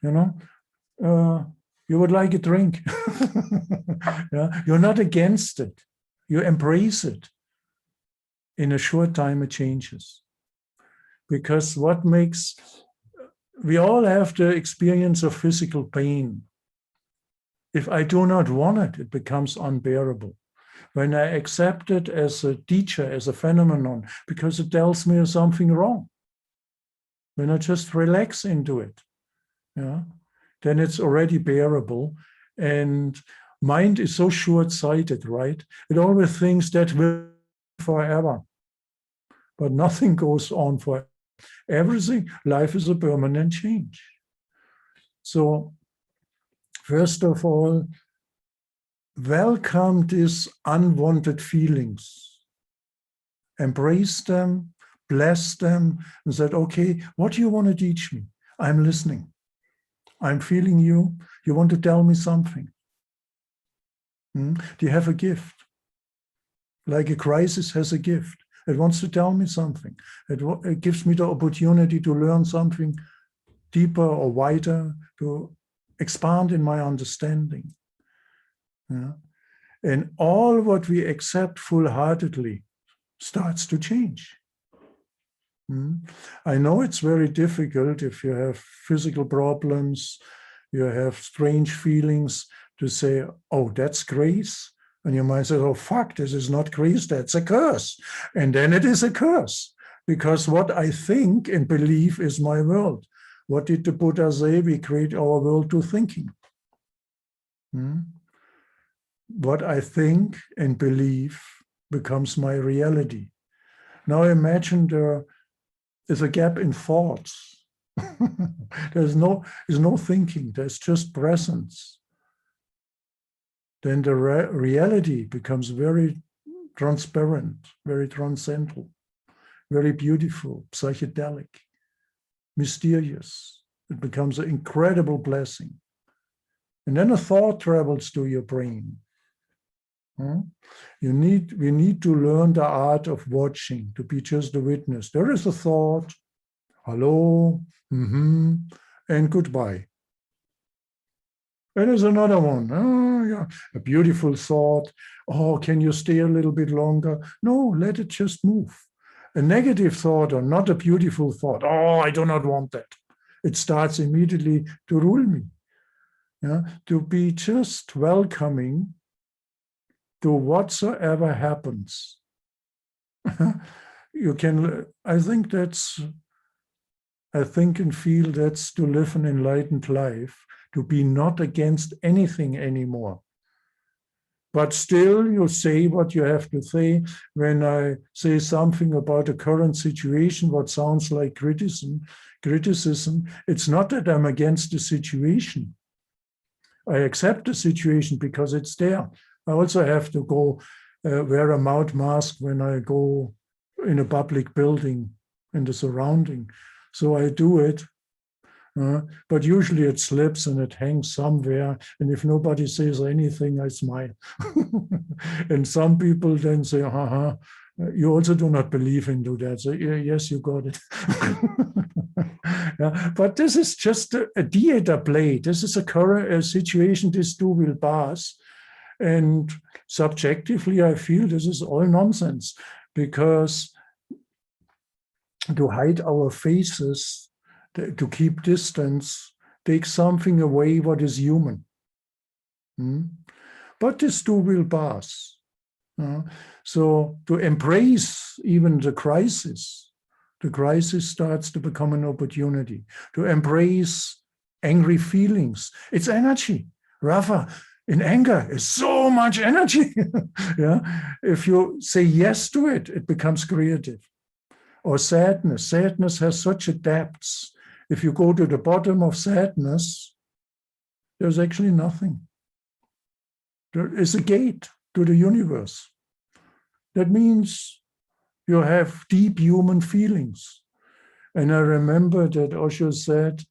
You would like a drink. Yeah? You're not against it. You embrace it. In a short time, it changes. Because we all have the experience of physical pain. If I do not want it, it becomes unbearable. When I accept it as a teacher, as a phenomenon, because it tells me something wrong, when I just relax into it, then it's already bearable. And mind is so short-sighted, right? It always thinks that will forever, but nothing goes on forever. Everything, life is a permanent change. So first of all, welcome these unwanted feelings. Embrace them, bless them, and said, okay, what do you want to teach me? I'm listening. I'm feeling you. You want to tell me something. Do you have a gift? Like a crisis has a gift. It wants to tell me something. It gives me the opportunity to learn something deeper or wider, to expand in my understanding. And all what we accept full-heartedly starts to change. I know it's very difficult if you have physical problems, you have strange feelings, to say, oh, that's grace. And you might say, oh, fuck, this is not grace, that's a curse. And then it is a curse, because what I think and believe is my world. What did the Buddha say? We create our world to thinking. What I think and believe becomes my reality. Now imagine there is a gap in thoughts. There's no thinking, there's just presence. Then the reality becomes very transparent, very transcendental, very beautiful, psychedelic, mysterious. It becomes an incredible blessing. And then a thought travels to your brain. We need to learn the art of watching, to be just a witness. There is a thought, hello, and goodbye. And there's another one, oh, yeah, a beautiful thought. Oh, can you stay a little bit longer? No, let it just move. A negative thought or not a beautiful thought. Oh, I do not want that. It starts immediately to rule me. To be just welcoming to whatsoever happens. You can, I think and feel that's to live an enlightened life, to be not against anything anymore. But still, you say what you have to say. When I say something about the current situation, what sounds like criticism, it's not that I'm against the situation. I accept the situation because it's there. I also have to go wear a mouth mask when I go in a public building in the surrounding. So I do it. But usually it slips and it hangs somewhere. And if nobody says anything, I smile. And some people then say, you also do not believe into that. So yes, you got it. But this is just a theater play. This is a current situation. This too will pass. And subjectively, I feel this is all nonsense, because to hide our faces, to keep distance, takes something away what is human. But this too will pass. So to embrace even the crisis starts to become an opportunity. To embrace angry feelings, it's energy. Rafa, in anger is so much energy. Yeah? If you say yes to it, it becomes creative. Or sadness. Sadness has such a depth. If you go to the bottom of sadness, there's actually nothing. There is a gate to the universe. That means you have deep human feelings. And I remember that Osho said,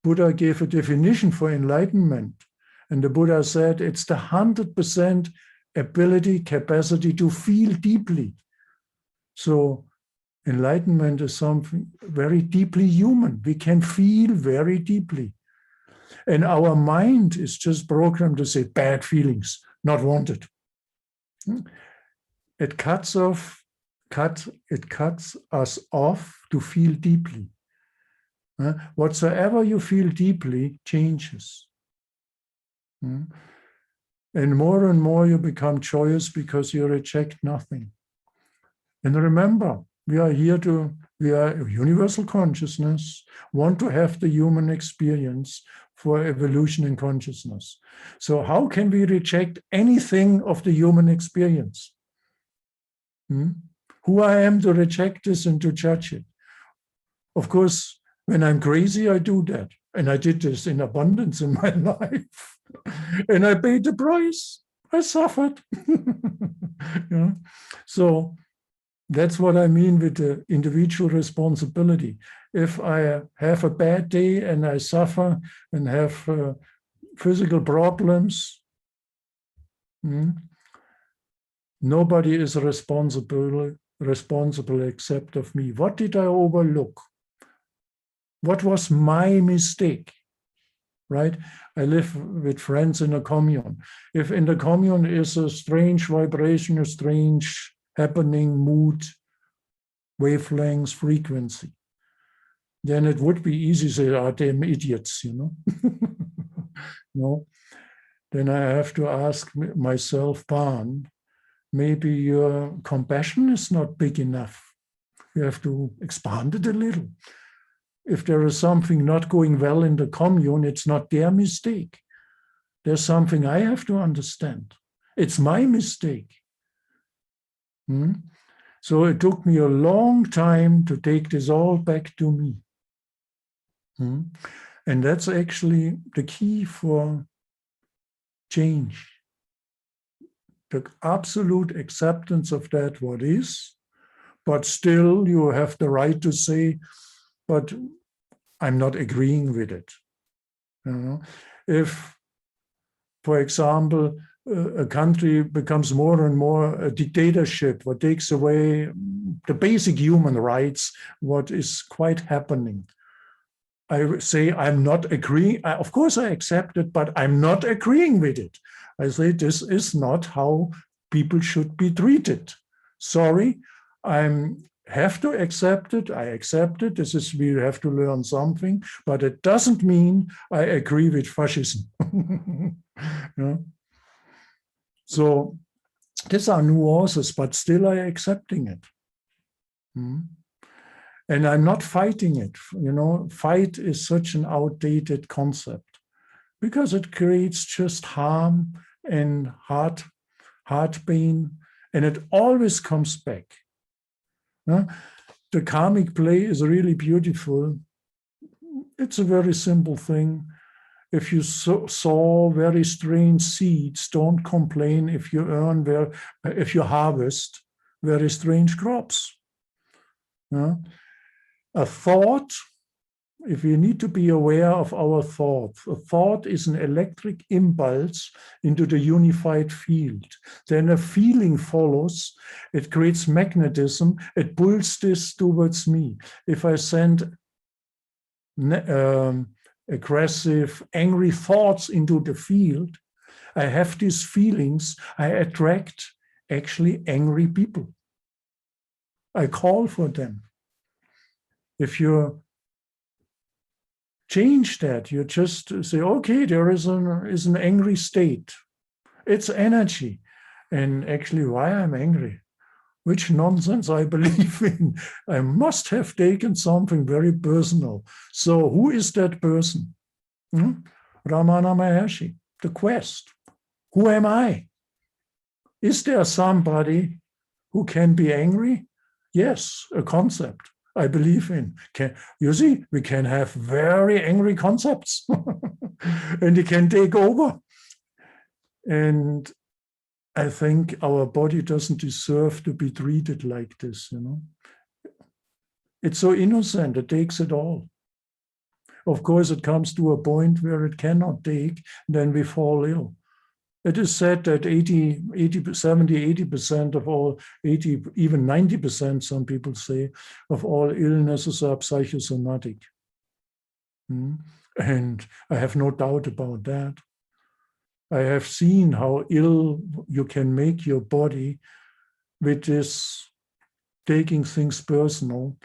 Buddha gave a definition for enlightenment. And the Buddha said, it's the 100% ability, capacity to feel deeply. So enlightenment is something very deeply human. We can feel very deeply. And our mind is just programmed to say bad feelings, not wanted. It cuts us off to feel deeply. Whatsoever you feel deeply changes. And more you become joyous because you reject nothing. And remember, we are universal consciousness, want to have the human experience for evolution in consciousness. So how can we reject anything of the human experience? Who I am to reject this and to judge it? Of course, when I'm crazy, I do that. And I did this in abundance in my life. And I paid the price. I suffered. Yeah. So that's what I mean with the individual responsibility. If I have a bad day and I suffer and have physical problems, nobody is responsible except of me. What did I overlook? What was my mistake? Right? I live with friends in a commune. If in the commune is a strange vibration, a strange happening, mood, wavelengths, frequency, then it would be easy to say, are them idiots, No. Then I have to ask myself, Pan, maybe your compassion is not big enough. You have to expand it a little. If there is something not going well in the commune, it's not their mistake. There's something I have to understand. It's my mistake. So it took me a long time to take this all back to me. And that's actually the key for change. The absolute acceptance of that what is, but still you have the right to say, but I'm not agreeing with it. If, for example, a country becomes more and more a dictatorship, what takes away the basic human rights, what is quite happening. I say I'm not agreeing. Of course, I accept it, but I'm not agreeing with it. I say this is not how people should be treated. Sorry, I have to accept it. I accept it. We have to learn something, but it doesn't mean I agree with fascism. So these are nuances, but still I'm accepting it. And I'm not fighting it. Fight is such an outdated concept because it creates just harm and heart pain, and it always comes back. The karmic play is really beautiful. It's a very simple thing. If you sow very strange seeds, don't complain if you harvest very strange crops. A thought, if we need to be aware of our thought, a thought is an electric impulse into the unified field. Then a feeling follows, it creates magnetism, it pulls this towards me. If I send aggressive, angry thoughts into the field, I have these feelings, I attract actually angry people. I call for them. If you change that, you just say, okay, there is an angry state. It's energy. And actually, why I'm angry? Which nonsense I believe in. I must have taken something very personal. So who is that person? Ramana Maharshi, the quest. Who am I? Is there somebody who can be angry? Yes, a concept I believe in. You see, we can have very angry concepts and they can take over. And I think our body doesn't deserve to be treated like this, you know. It's so innocent, it takes it all. Of course, it comes to a point where it cannot take, then we fall ill. It is said that 70-80% of all, 80, even 90%, some people say, of all illnesses are psychosomatic. And I have no doubt about that. I have seen how ill you can make your body with this taking things personal,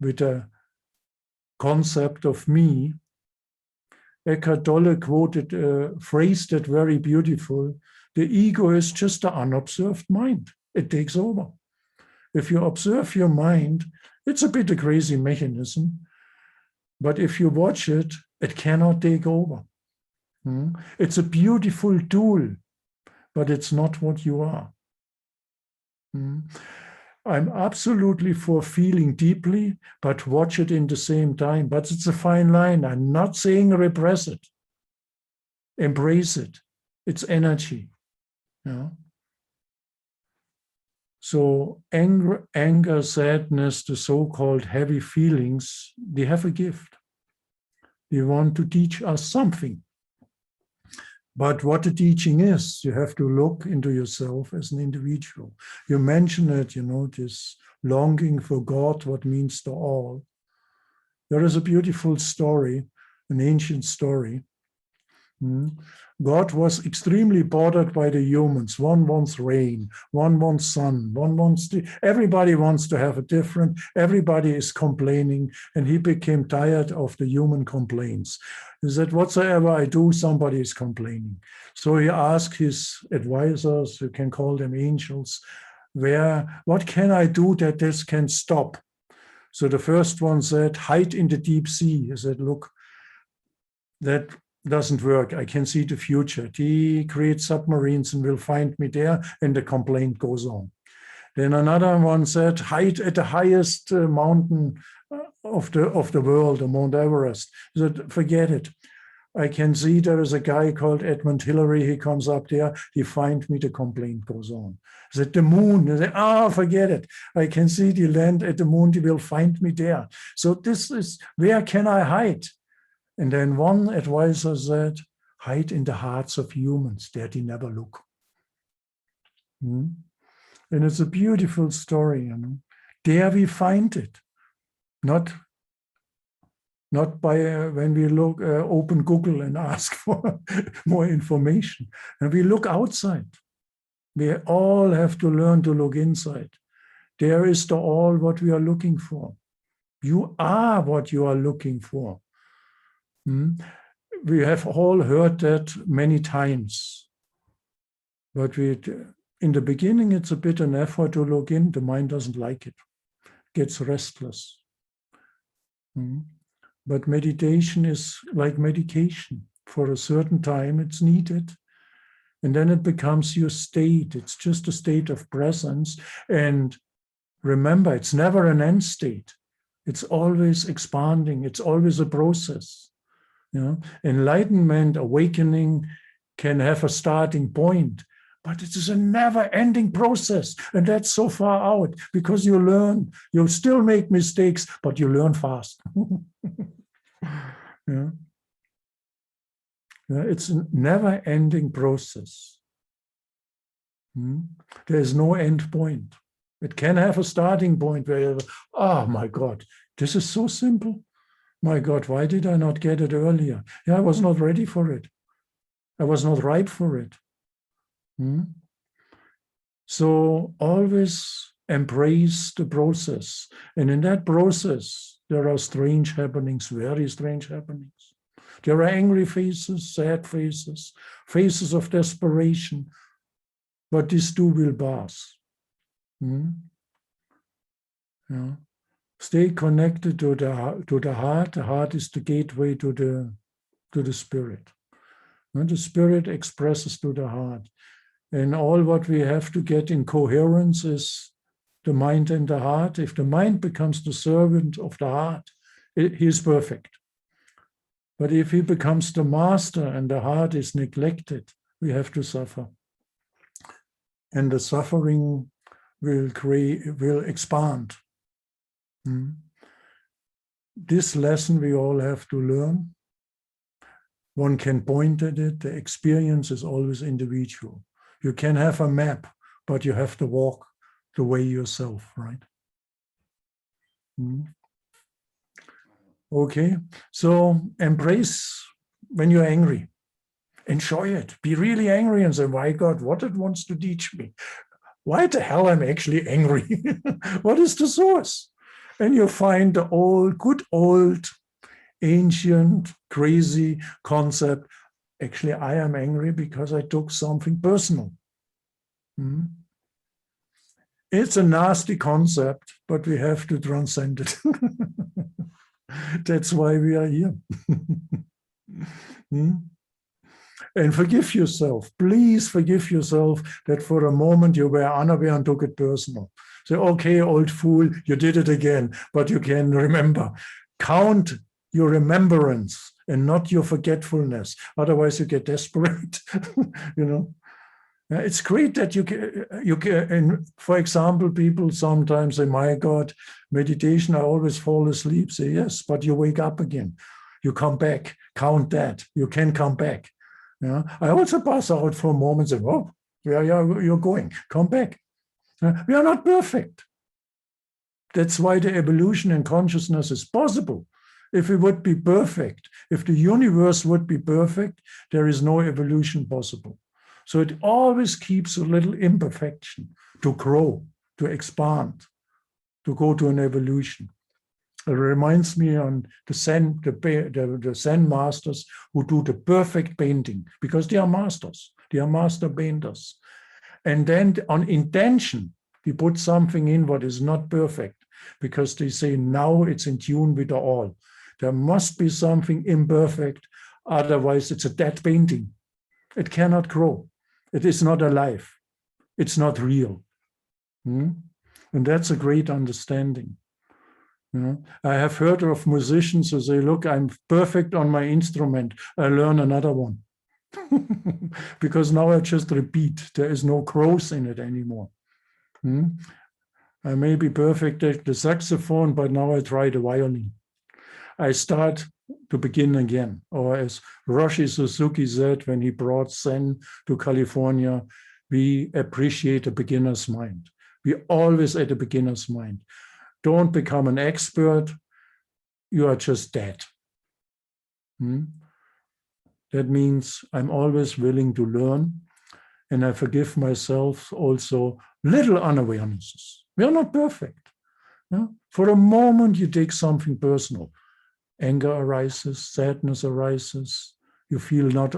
with a concept of me. Eckhart Tolle quoted a phrase that very beautiful. The ego is just an unobserved mind. It takes over. If you observe your mind, it's a bit a crazy mechanism, but if you watch it, it cannot take over. It's a beautiful tool, but it's not what you are. I'm absolutely for feeling deeply, but watch it in the same time. But it's a fine line. I'm not saying repress it. Embrace it. It's energy. So anger, sadness, the so-called heavy feelings, they have a gift. They want to teach us something. But what the teaching is, you have to look into yourself as an individual. You mention it, you know, this longing for God, what means to all. There is a beautiful story, an ancient story. God was extremely bothered by the humans. One wants rain, one wants sun, everybody wants to have a different, everybody is complaining, and he became tired of the human complaints. He said, whatsoever I do, somebody is complaining. So he asked his advisors, you can call them angels, what can I do that this can stop? So the first one said, hide in the deep sea. He said, look, that doesn't work. I can see the future. He creates submarines and will find me there, and the complaint goes on. Then another one said, hide at the highest mountain of the world, the Mount Everest. He said, forget it. I can see there is a guy called Edmund Hillary. He comes up there. He finds me. The complaint goes on. He said, the moon. He said, forget it. I can see the land at the moon. He will find me there. So this is, where can I hide? And then one advisor said, hide in the hearts of humans. There they never look. And it's a beautiful story. You know? There we find it. Not by when we look, open Google and ask for more information. And we look outside. We all have to learn to look inside. There is the all what we are looking for. You are what you are looking for. We have all heard that many times. But in the beginning, it's a bit an effort to look in. The mind doesn't like it. Gets restless. But meditation is like medication. For a certain time, it's needed. And then it becomes your state. It's just a state of presence. And remember, it's never an end state. It's always expanding. It's always a process. You know? Enlightenment, awakening can have a starting point, but it is a never-ending process. And that's so far out because you learn. You'll still make mistakes, but you learn fast. Yeah. It's a never-ending process. There is no end point. It can have a starting point where you, oh my God, this is so simple. My God, why did I not get it earlier? Yeah, I was not ready for it. I was not ripe for it. Hmm? So always embrace the process. And in that process, there are strange happenings, very strange happenings. There are angry faces, sad faces, faces of desperation, but these too will pass. Hmm? Yeah. Stay connected to the heart. The heart is the gateway to the spirit. And the spirit expresses to the heart. And all what we have to get in coherence is the mind and the heart. If the mind becomes the servant of the heart, he is perfect. But if he becomes the master and the heart is neglected, we have to suffer. And the suffering will expand. This lesson we all have to learn. One can point at it. The experience is always individual. You can have a map, but you have to walk the way yourself, right? Okay, so embrace when you're angry. Enjoy it. Be really angry and say, "My God, what it wants to teach me? Why the hell I'm actually angry? What is the source?" And you find the good old, ancient, crazy concept. Actually, I am angry because I took something personal. It's a nasty concept, but we have to transcend it. That's why we are here. And forgive yourself. Please forgive yourself that for a moment you were unaware and took it personal. Say, okay, old fool, you did it again. But you can remember. Count your remembrance and not your forgetfulness. Otherwise, you get desperate. It's great that you can, and for example, people sometimes say, "My God, meditation, I always fall asleep." Say, yes, but you wake up again. You come back. Count that. You can come back. Yeah. I also pass out for a moment and say, "Oh, where you're going? Come back." We are not perfect. That's why the evolution in consciousness is possible. If we would be perfect, if the universe would be perfect, there is no evolution possible. So it always keeps a little imperfection to grow, to expand, to go to an evolution. It reminds me on the Zen masters who do the perfect painting, because they are masters. They are master painters. And then on intention, we put something in what is not perfect, because they say now it's in tune with the all. There must be something imperfect, otherwise it's a dead painting. It cannot grow. It is not alive. It's not real. And that's a great understanding. I have heard of musicians who say, "Look, I'm perfect on my instrument. I learn another one." Because now I just repeat. There is no growth in it anymore. I may be perfect at the saxophone, but now I try the violin. I start to begin again. Or as Roshi Suzuki said when he brought Zen to California, we appreciate a beginner's mind. We always at a beginner's mind. Don't become an expert. You are just dead. That means I'm always willing to learn, and I forgive myself also little unawarenesses. We are not perfect. For a moment, you take something personal. Anger arises, sadness arises. You feel not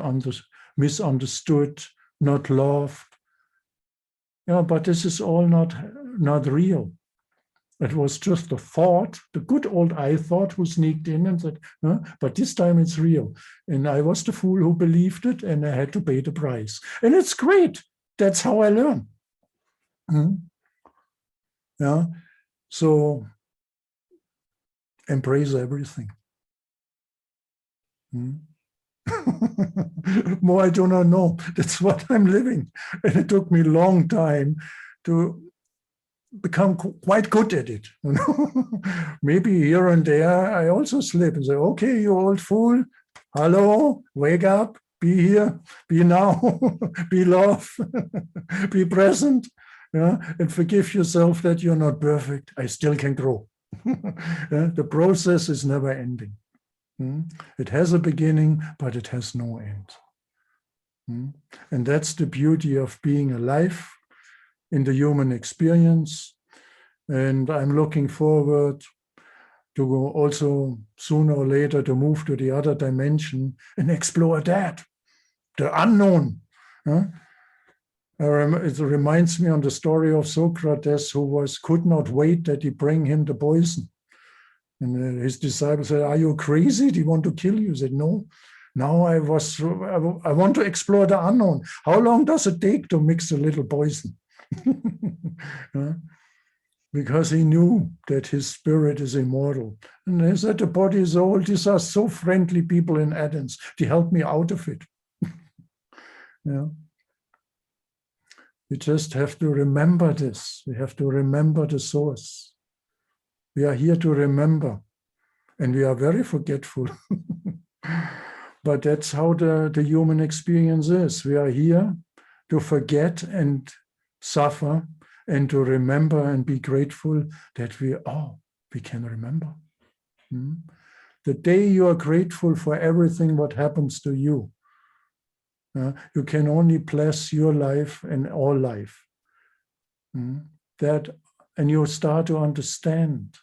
misunderstood, not loved. But this is all not real. It was just a thought, the good old I thought, who sneaked in and said, but this time it's real. And I was the fool who believed it, and I had to pay the price. And it's great. That's how I learn. So embrace everything. More I do not know. That's what I'm living. And it took me a long time to become quite good at it. Maybe here and there I also slip and say, "Okay, you old fool, hello, wake up, be here, be now, be love, be present, and forgive yourself that you're not perfect. I still can grow." The process is never ending. It has a beginning, but it has no end. And that's the beauty of being alive in the human experience. And I'm looking forward to go also sooner or later to move to the other dimension and explore that, the unknown. It reminds me on the story of Socrates, who could not wait that he bring him the poison. And his disciples said, "Are you crazy? Do you want to kill you?" He said, "No. Now I want to explore the unknown. How long does it take to mix a little poison?" Because he knew that his spirit is immortal. And he said, the body is old. These are so friendly people in Athens. They helped me out of it. We just have to remember this. We have to remember the source. We are here to remember. And we are very forgetful. But that's how the human experience is. We are here to forget and suffer, and to remember and be grateful that we can remember. The day you are grateful for everything what happens to you, you can only bless your life and all life. And you start to understand.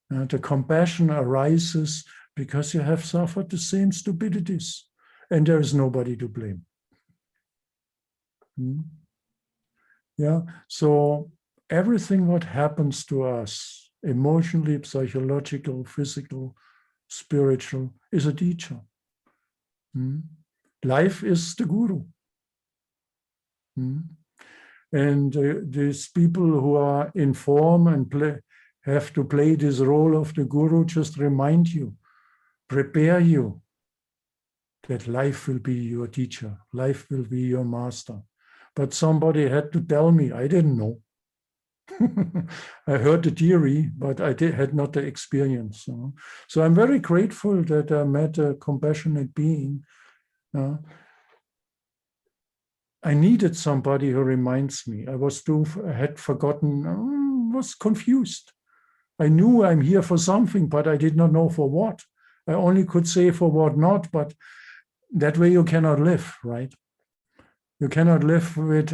The compassion arises because you have suffered the same stupidities, and there is nobody to blame. So everything what happens to us, emotionally, psychological, physical, spiritual, is a teacher. Life is the guru. And these people who are in form and have to play this role of the guru just remind you, prepare you that life will be your teacher, life will be your master. But somebody had to tell me, I didn't know. I heard the theory, but I had not the experience. So I'm very grateful that I met a compassionate being. I needed somebody who reminds me. I had forgotten, was confused. I knew I'm here for something, but I did not know for what. I only could say for what not, but that way you cannot live, right? You cannot live with,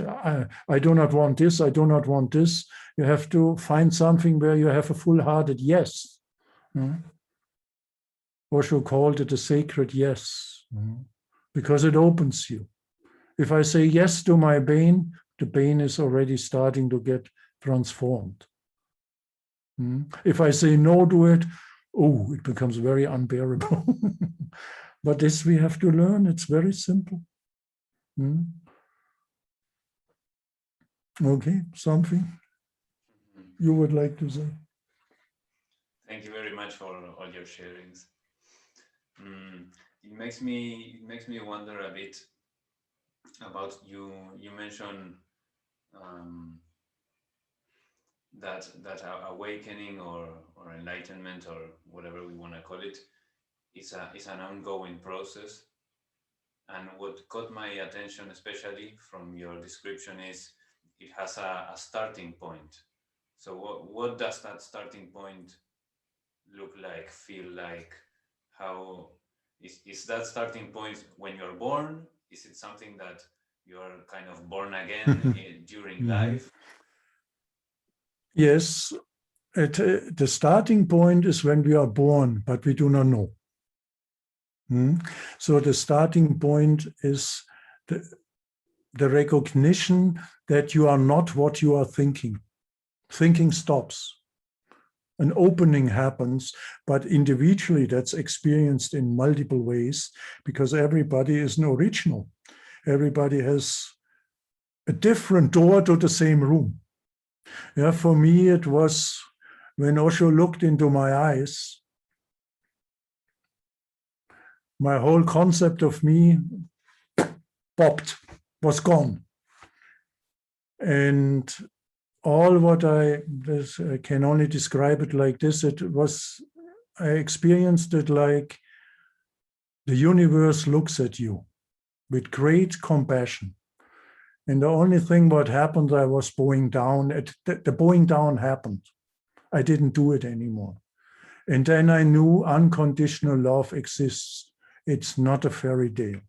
I do not want this, I do not want this. You have to find something where you have a full-hearted yes. Osho called it a sacred yes, because it opens you. If I say yes to my pain, the pain is already starting to get transformed. If I say no to it, it becomes very unbearable. But this we have to learn. It's very simple. Okay, something you would like to say? Thank you very much for all your sharings. It makes me wonder a bit about you. You mentioned that awakening or enlightenment, or whatever we want to call it, is an ongoing process. And what caught my attention, especially from your description, is it has a starting point. So what does that starting point look like, feel like? How is that starting point when you're born? Is it something that you're kind of born again during life? Yes, the starting point is when we are born, but we do not know. So the starting point is the recognition that you are not what you are thinking. Thinking stops. An opening happens, but individually that's experienced in multiple ways, because everybody is an original. Everybody has a different door to the same room. For me, it was when Osho looked into my eyes, my whole concept of me popped, was gone. And all what I can only describe it like this, I experienced it like the universe looks at you with great compassion. And the only thing what happened, I was bowing down. The bowing down happened. I didn't do it anymore. And then I knew unconditional love exists. It's not a fairy tale.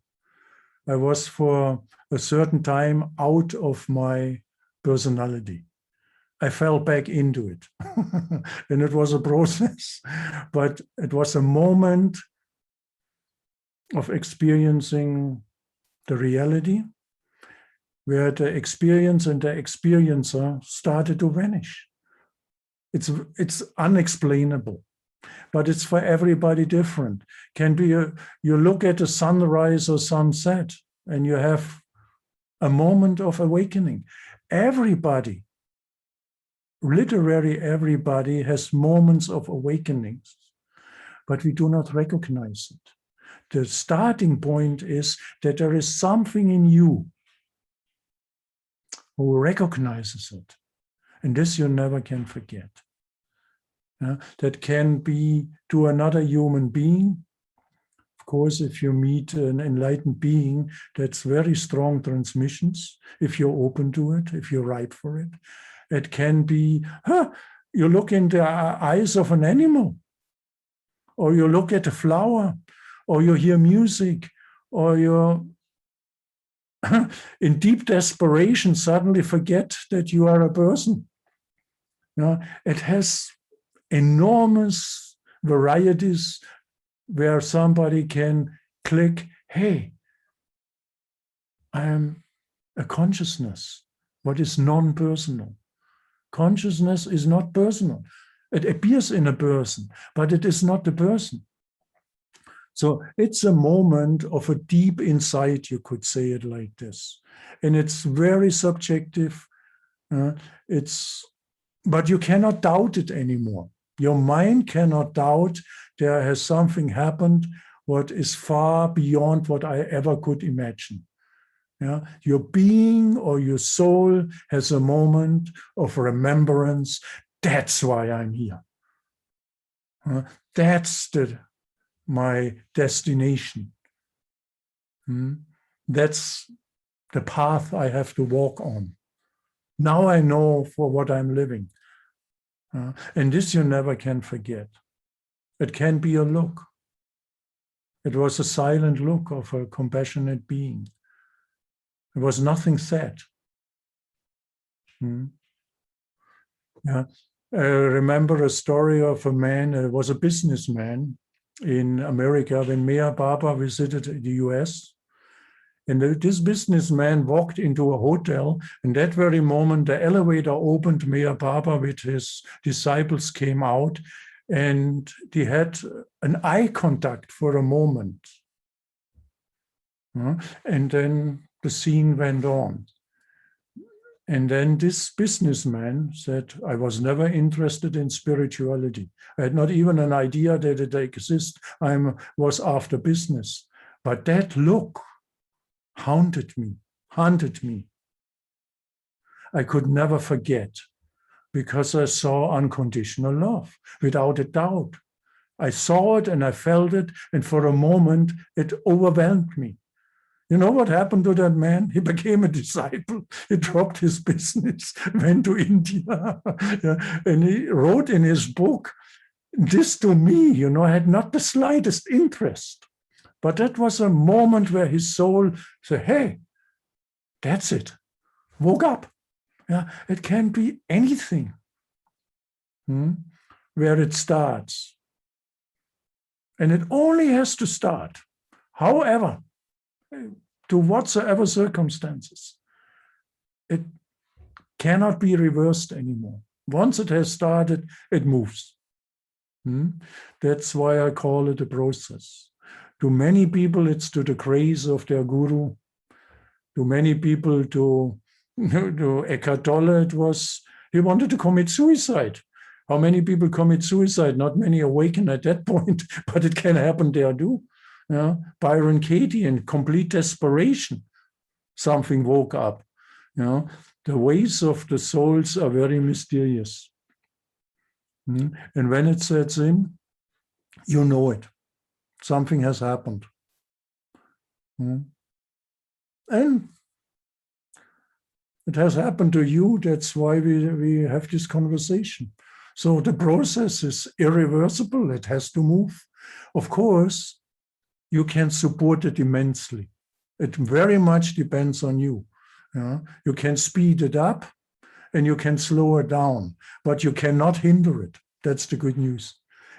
I was for a certain time out of my personality. I fell back into it. And it was a process, but it was a moment of experiencing the reality where the experience and the experiencer started to vanish. It's unexplainable, but it's for everybody different. Can be you look at a sunrise or sunset and you have a moment of awakening. Everybody, literally everybody, has moments of awakenings, but we do not recognize it. The starting point is that there is something in you who recognizes it. And this you never can forget. That can be to another human being. Of course, if you meet an enlightened being, that's very strong transmissions, if you're open to it, if you're ripe for it. It can be, you look in the eyes of an animal, or you look at a flower, or you hear music, or you're in deep desperation suddenly forget that you are a person. It has enormous varieties where somebody can click, hey, I am a consciousness, what is non-personal. Consciousness is not personal. It appears in a person, but it is not the person. So it's a moment of a deep insight, you could say it like this. And it's very subjective. But you cannot doubt it anymore. Your mind cannot doubt there has something happened what is far beyond what I ever could imagine. Your being or your soul has a moment of remembrance. That's why I'm here. That's my destination. That's the path I have to walk on. Now I know for what I'm living. And this you never can forget. It can be a look. It was a silent look of a compassionate being. There was nothing said. I remember a story of a man, was a businessman in America when Meher Baba visited the US. And this businessman walked into a hotel, and that very moment the elevator opened, Meher Baba with his disciples came out, and he had an eye contact for a moment. And then the scene went on. And then this businessman said, I was never interested in spirituality. I had not even an idea that it exists. I was after business. But that look haunted me. I could never forget because I saw unconditional love without a doubt. I saw it and I felt it, and for a moment it overwhelmed me. You know what happened to that man? He became a disciple. He dropped his business, went to India, and he wrote in his book, this to me, had not the slightest interest. But that was a moment where his soul said, hey, that's it. Woke up. It can be anything where it starts. And it only has to start. However, to whatsoever circumstances, it cannot be reversed anymore. Once it has started, it moves. That's why I call it a process. To many people, it's to the grace of their guru. To many people, to Eckhart Tolle, he wanted to commit suicide. How many people commit suicide? Not many awaken at that point, but it can happen there too. Byron Katie, in complete desperation, something woke up. The ways of the souls are very mysterious. And when it sets in, you know it. Something has happened. And it has happened to you. That's why we have this conversation. So the process is irreversible. It has to move. Of course, you can support it immensely. It very much depends on you. You can speed it up and you can slow it down, but you cannot hinder it. That's the good news.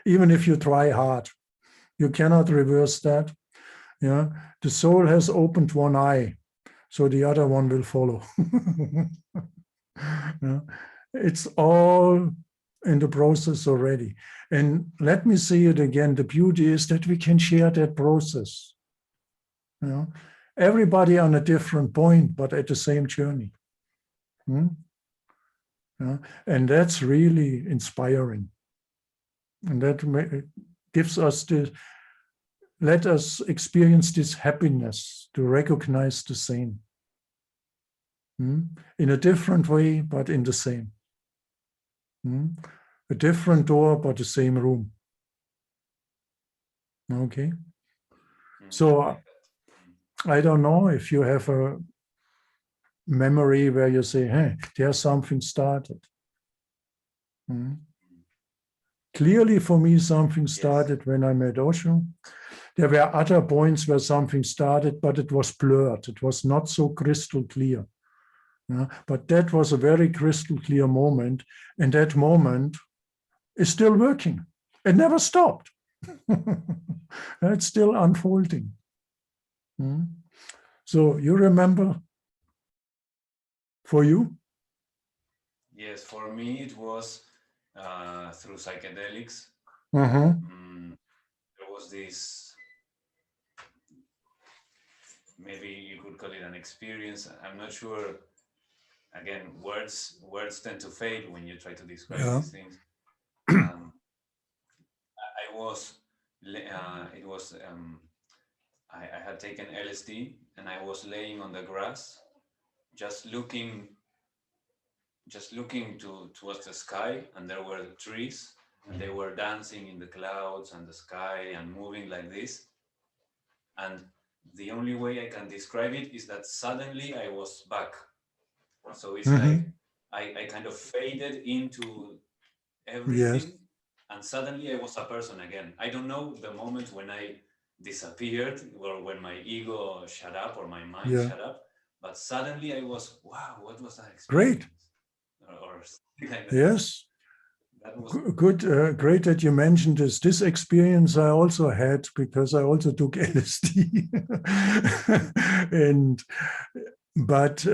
Even if you try hard, you cannot reverse that. The soul has opened one eye, so the other one will follow. It's all in the process already. And let me say it again, the beauty is that we can share that process. Everybody on a different point, but at the same journey. And that's really inspiring. And that gives us let us experience this happiness to recognize the same. In a different way, but in the same. A different door, but the same room. Okay. So I don't know if you have a memory where you say, hey, there's something started. Clearly for me, something started when I met Osho. There were other points where something started, but it was blurred. It was not so crystal clear. But that was a very crystal clear moment. And that moment is still working. It never stopped. It's still unfolding. So you remember for you? Yes, for me it was through psychedelics. There was this, maybe you could call it an experience. I'm not sure. Again, words tend to fade when you try to describe these things. I had taken LSD and I was laying on the grass, just looking towards the sky, and there were the trees and they were dancing in the clouds and the sky and moving like this. And the only way I can describe it is that suddenly I was back. So it's like I kind of faded into everything, and suddenly I was a person again. I don't know the moment when I disappeared or when my ego shut up or my mind shut up, but suddenly I was, wow, what was that experience? Great. Or something like that. Yes. That was good. Great that you mentioned this. This experience I also had because I also took LSD. But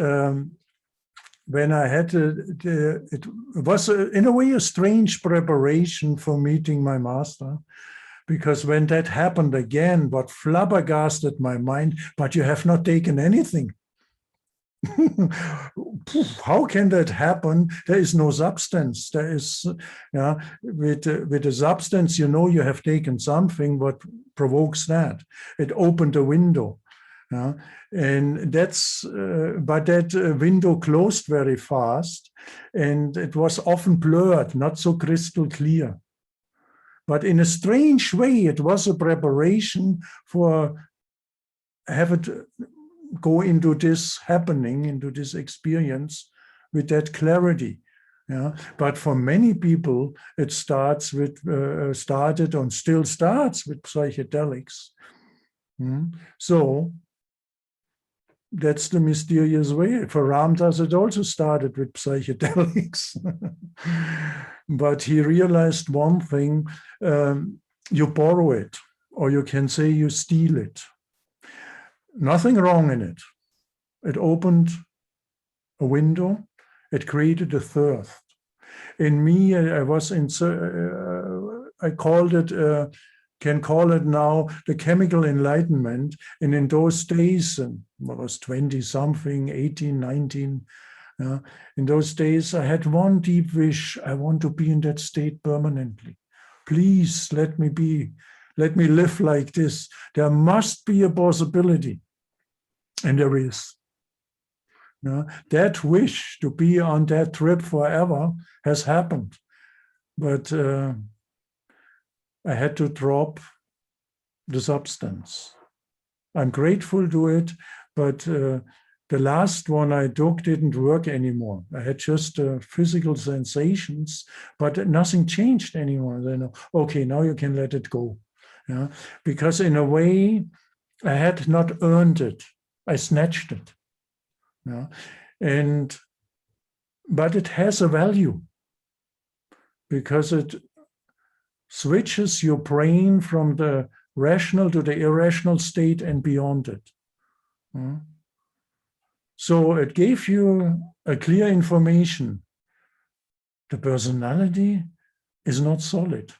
when I had it was in a way a strange preparation for meeting my master, because when that happened again, what flabbergasted my mind, but you have not taken anything. How can that happen? There is no substance. There is, with the substance, you have taken something. What provokes that? It opened a window. And that's, but that window closed very fast, and it was often blurred, not so crystal clear. But in a strange way, it was a preparation for have it go into this happening, into this experience with that clarity. But for many people, it started and still starts with psychedelics. So that's the mysterious way. For Ramdas, it also started with psychedelics. But he realized one thing, you borrow it, or you can say you steal it. Nothing wrong in it. It opened a window. It created a thirst. In me, I called it, can call it now the chemical enlightenment. And in those days, and I was 20 something, 18, 19, in those days, I had one deep wish. I want to be in that state permanently. Please let me live like this. There must be a possibility. And there is. That wish to be on that trip forever has happened. But I had to drop the substance. I'm grateful to it, but the last one I took didn't work anymore. I had just physical sensations, but nothing changed anymore. Then, okay, now you can let it go. Because in a way, I had not earned it. I snatched it. Yeah. But it has a value because it switches your brain from the rational to the irrational state and beyond it. Yeah. So it gave you a clear information. The personality is not solid.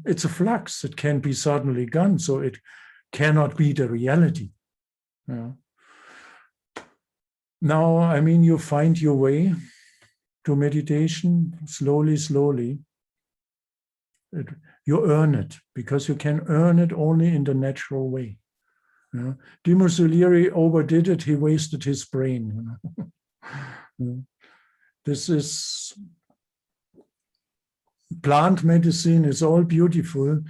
It's a flux. It can be suddenly gone, so it cannot be the reality. Yeah. Now, I mean, you find your way to meditation slowly, slowly. You earn it because you can earn it only in the natural way. Yeah. Dimo Sulieri overdid it. He wasted his brain. Yeah. This is plant medicine is all beautiful,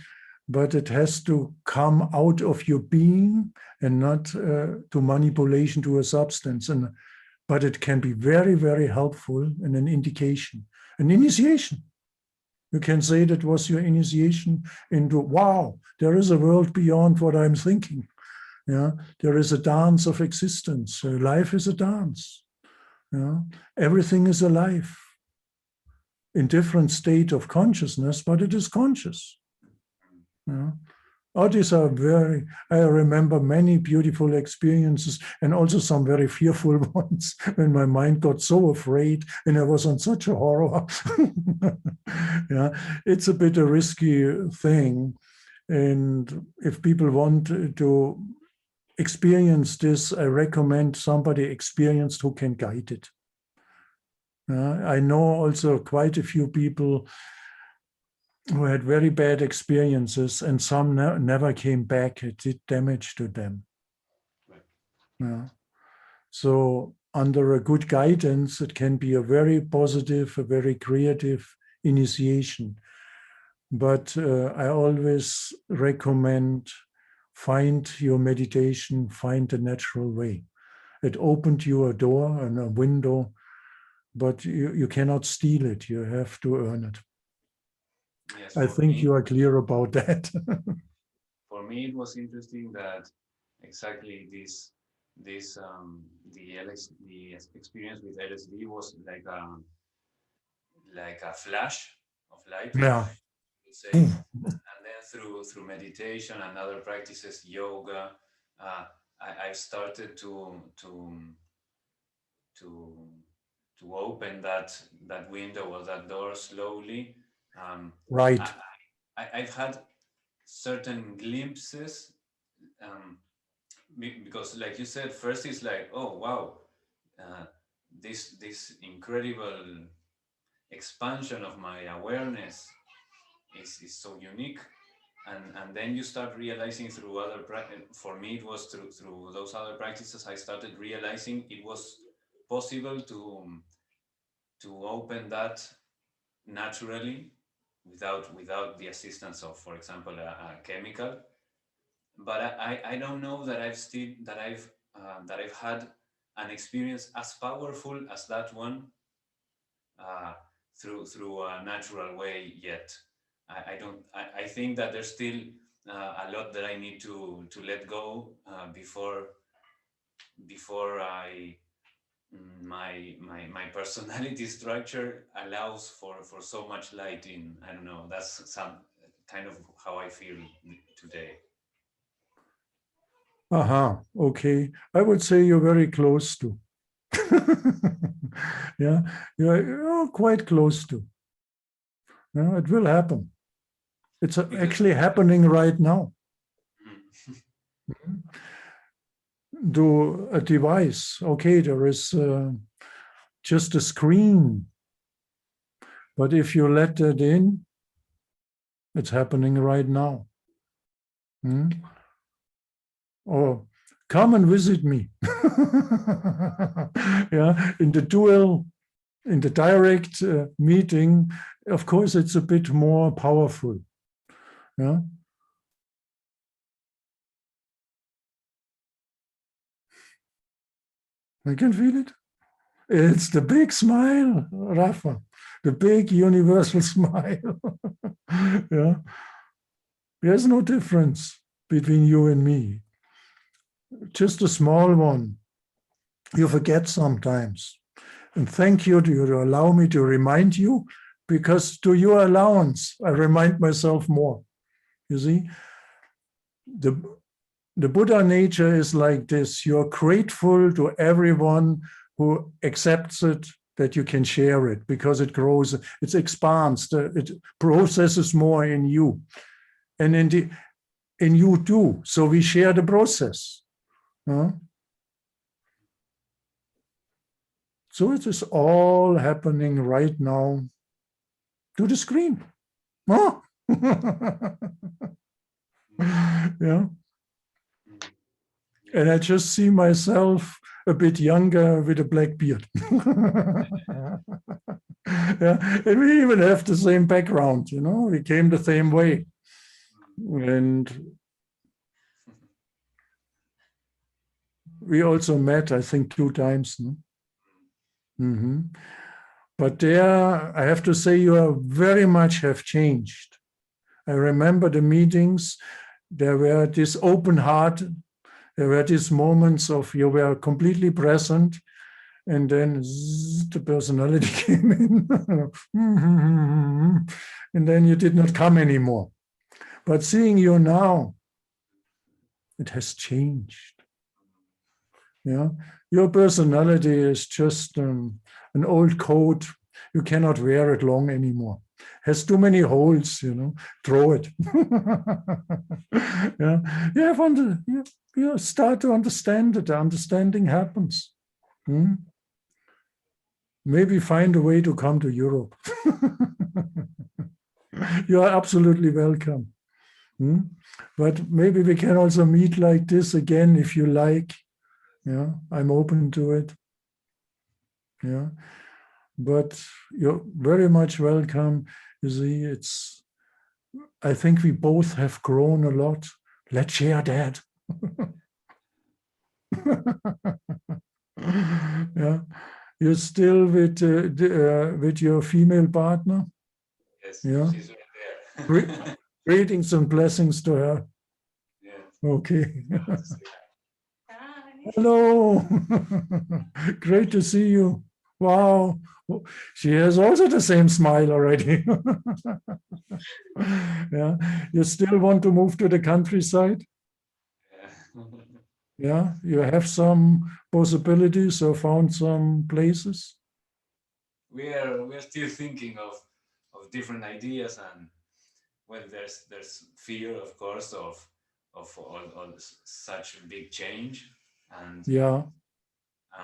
but it has to come out of your being and not to manipulation to a substance. But it can be very, very helpful and an indication, an initiation. You can say that was your initiation into, wow, there is a world beyond what I'm thinking. Yeah, there is a dance of existence. Life is a dance. Yeah, everything is alive in different state of consciousness, but it is conscious. Yeah. Oh, these are I remember many beautiful experiences and also some very fearful ones when my mind got so afraid and I was on such a horror. Yeah, it's a bit a risky thing. And if people want to experience this, I recommend somebody experienced who can guide it. I know also quite a few people who had very bad experiences and some never came back. It did damage to them. Right. Yeah. So under a good guidance, it can be a very positive, a very creative initiation. But I always recommend find your meditation, find the natural way. It opened you a door and a window, but you cannot steal it. You have to earn it. Yes, I think you are clear about that. For me, it was interesting that exactly the experience with LSD was like a flash of light. Yeah. Say. And then through meditation and other practices, yoga, I started to open that window or that door slowly. Right. I've had certain glimpses because, like you said, first it's like, oh wow, this incredible expansion of my awareness is so unique. And then you start realizing through other practices. For me, it was through those other practices I started realizing it was possible to open that naturally without the assistance of, for example, a chemical. But I don't know that I've had an experience as powerful as that one through a natural way yet. I think that there's still a lot that I need to let go before my personality structure allows for so much light in. I don't know, that's some kind of how I feel today. Okay. I would say you're very close to. Yeah, you're quite close to. Yeah, it will happen. It's actually happening right now. Do a device. Okay, there is just a screen. But if you let it in, it's happening right now. Or come and visit me. Yeah, in the direct meeting, of course, it's a bit more powerful. Yeah. I can feel it. It's the big smile, Rafa, the big universal smile. Yeah. There's no difference between you and me. just a small one. You forget sometimes. And thank you to allow me to remind you, because to your allowance, I remind myself more. You see, the Buddha nature is like this. You're grateful to everyone who accepts it, that you can share it, because it grows, it expands, it processes more in you. And in you too. So we share the process. Huh? So it is all happening right now to the screen. Huh? Yeah. And I just see myself a bit younger with a black beard. Yeah. And we even have the same background, you know, we came the same way. And we also met, I think, 2 times. No? Mm-hmm. But there, I have to say, you are very much have changed. I remember the meetings, there were this open heart, there were these moments of you were completely present, and then the personality came in, and then you did not come anymore. But seeing you now, it has changed. Yeah, your personality is just an old coat. You cannot wear it long anymore. Has too many holes, you know. Throw it. Yeah, you have you start to understand it. The understanding happens. Hmm? Maybe find a way to come to Europe. You are absolutely welcome. Hmm? But maybe we can also meet like this again if you like. Yeah, I'm open to it. Yeah, but you're very much welcome. You see, I think we both have grown a lot. Let's share that. Yeah, you're still with your female partner. Yes, Yeah, she's right there. greetings and blessings to her. Yes. Okay. I have to say Hi. Hello. Great to see you. Wow. She has also the same smile already. Yeah. You still want to move to the countryside? yeah. Yeah. You have some possibilities or found some places? we are still thinking of different ideas, and well, there's fear, of course, of all such big change, and Yeah.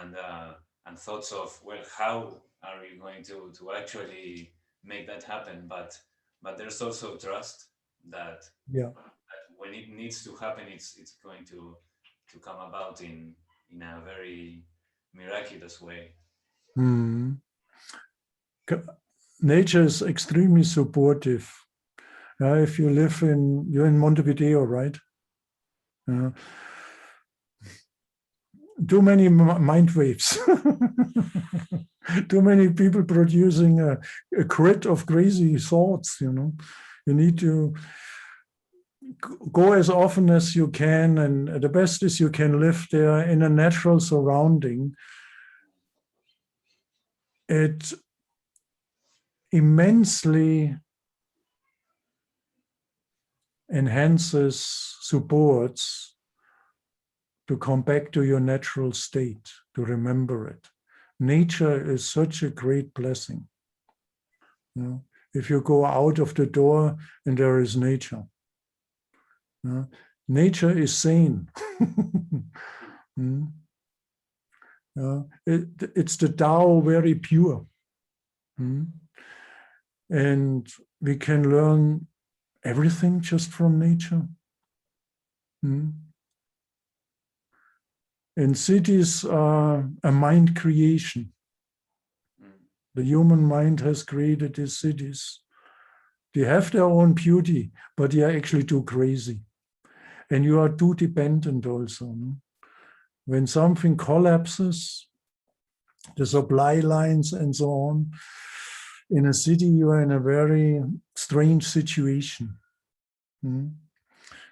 and uh, and thoughts of, well, how are we going to actually make that happen? But there's also trust Yeah. that when it needs to happen, it's going to come about in a very miraculous way. Hmm. Nature is extremely supportive. If you live you're in Montevideo, right? Too many mind waves. Too many people producing a grid of crazy thoughts, you know. You need to go as often as you can, and the best is you can live there in a natural surrounding. It immensely enhances, supports to come back to your natural state, to remember it. Nature is such a great blessing. You know, if you go out of the door and there is nature. Nature is sane. It's the Tao very pure. And we can learn everything just from nature. And cities are a mind creation. The human mind has created these cities. They have their own beauty, but they are actually too crazy. And you are too dependent also. No? When something collapses, the supply lines and so on, in a city, you are in a very strange situation.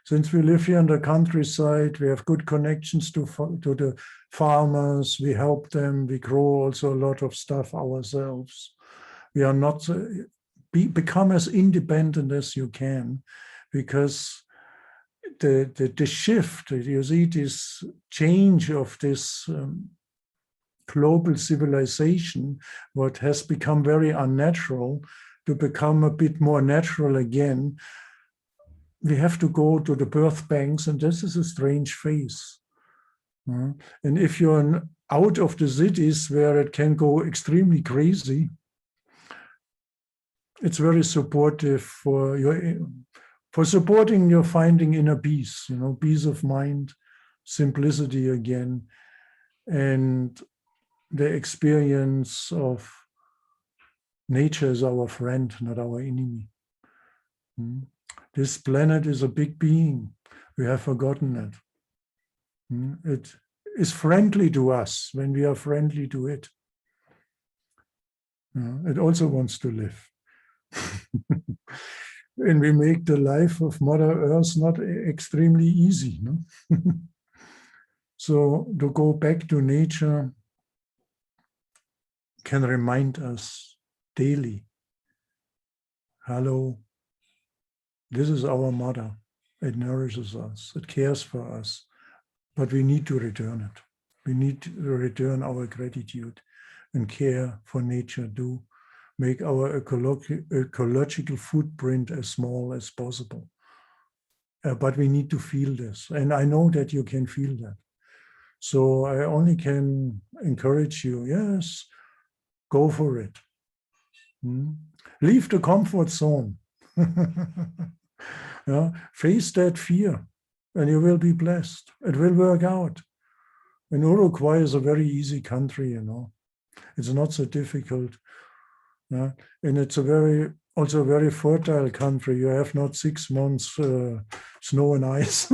Since we live here in the countryside, we have good connections to the farmers. We help them. We grow also a lot of stuff ourselves. We are not become as independent as you can, because the shift, you see, this change of this global civilization, what has become very unnatural, to become a bit more natural again. We have to go to the birth banks, and this is a strange phase. And if you're out of the cities where it can go extremely crazy, it's very supportive for supporting your finding inner peace, peace of mind, simplicity again, and the experience of nature is our friend, not our enemy. This planet is a big being. We have forgotten it. It is friendly to us when we are friendly to it. It also wants to live. And we make the life of Mother Earth not extremely easy. No? So to go back to nature can remind us daily, hello, this is our mother. It nourishes us, it cares for us, but we need to return it. We need to return our gratitude and care for nature, to make our ecological footprint as small as possible. But we need to feel this. And I know that you can feel that. So I only can encourage you, yes, go for it. Leave the comfort zone. Face that fear and you will be blessed. It will work out. And Uruguay is a very easy country, It's not so difficult. And it's also a very fertile country. You have not 6 months snow and ice.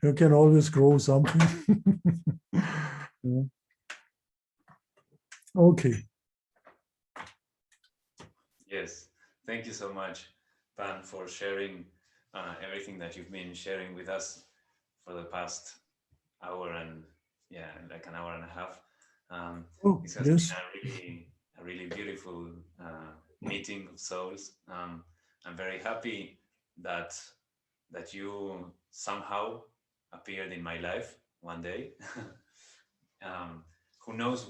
You can always grow something. Okay. Yes, thank you so much, Pan, for sharing everything that you've been sharing with us for the past hour and like an hour and a half. This has been a really beautiful meeting of souls. I'm very happy that you somehow appeared in my life one day. Who knows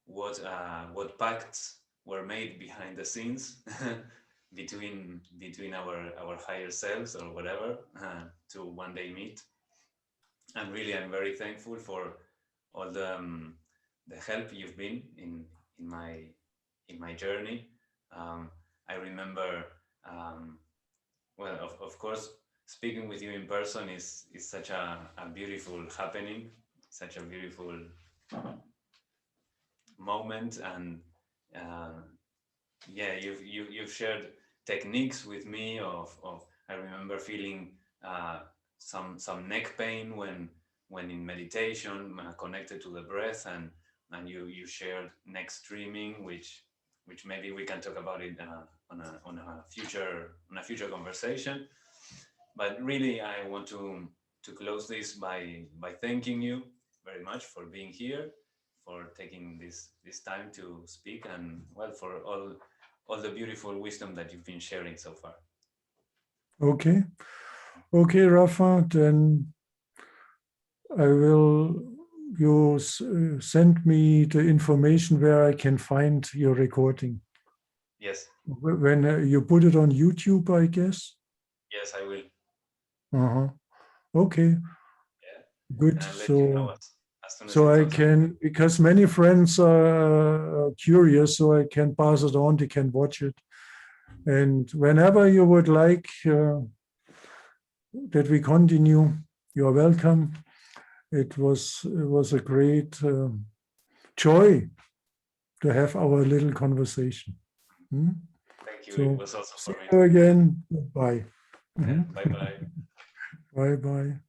what pacts were made behind the scenes between our higher selves or whatever to one day meet. And really, I'm very thankful for all the help you've been in my journey. I remember, well, of course, speaking with you in person is such a beautiful happening, such a beautiful moment, and you've shared techniques with me of I remember feeling some neck pain when in meditation connected to the breath, and you shared neck streaming, which maybe we can talk about it on a future conversation. But really, I want to close this by thanking you very much for being here, for taking this time to speak, and well, for all the beautiful wisdom that you've been sharing so far. Okay, Rafa, then you send me the information where I can find your recording. Yes. When you put it on YouTube, I guess? Yes, I will. Okay. Yeah. Good. So I can, because many friends are curious, so I can pass it on, they can watch it. And whenever you would like that we continue, you're welcome. It was a great joy to have our little conversation. Thank you. So, it was also for me. See you again. Bye. Yeah, bye-bye. Bye-bye.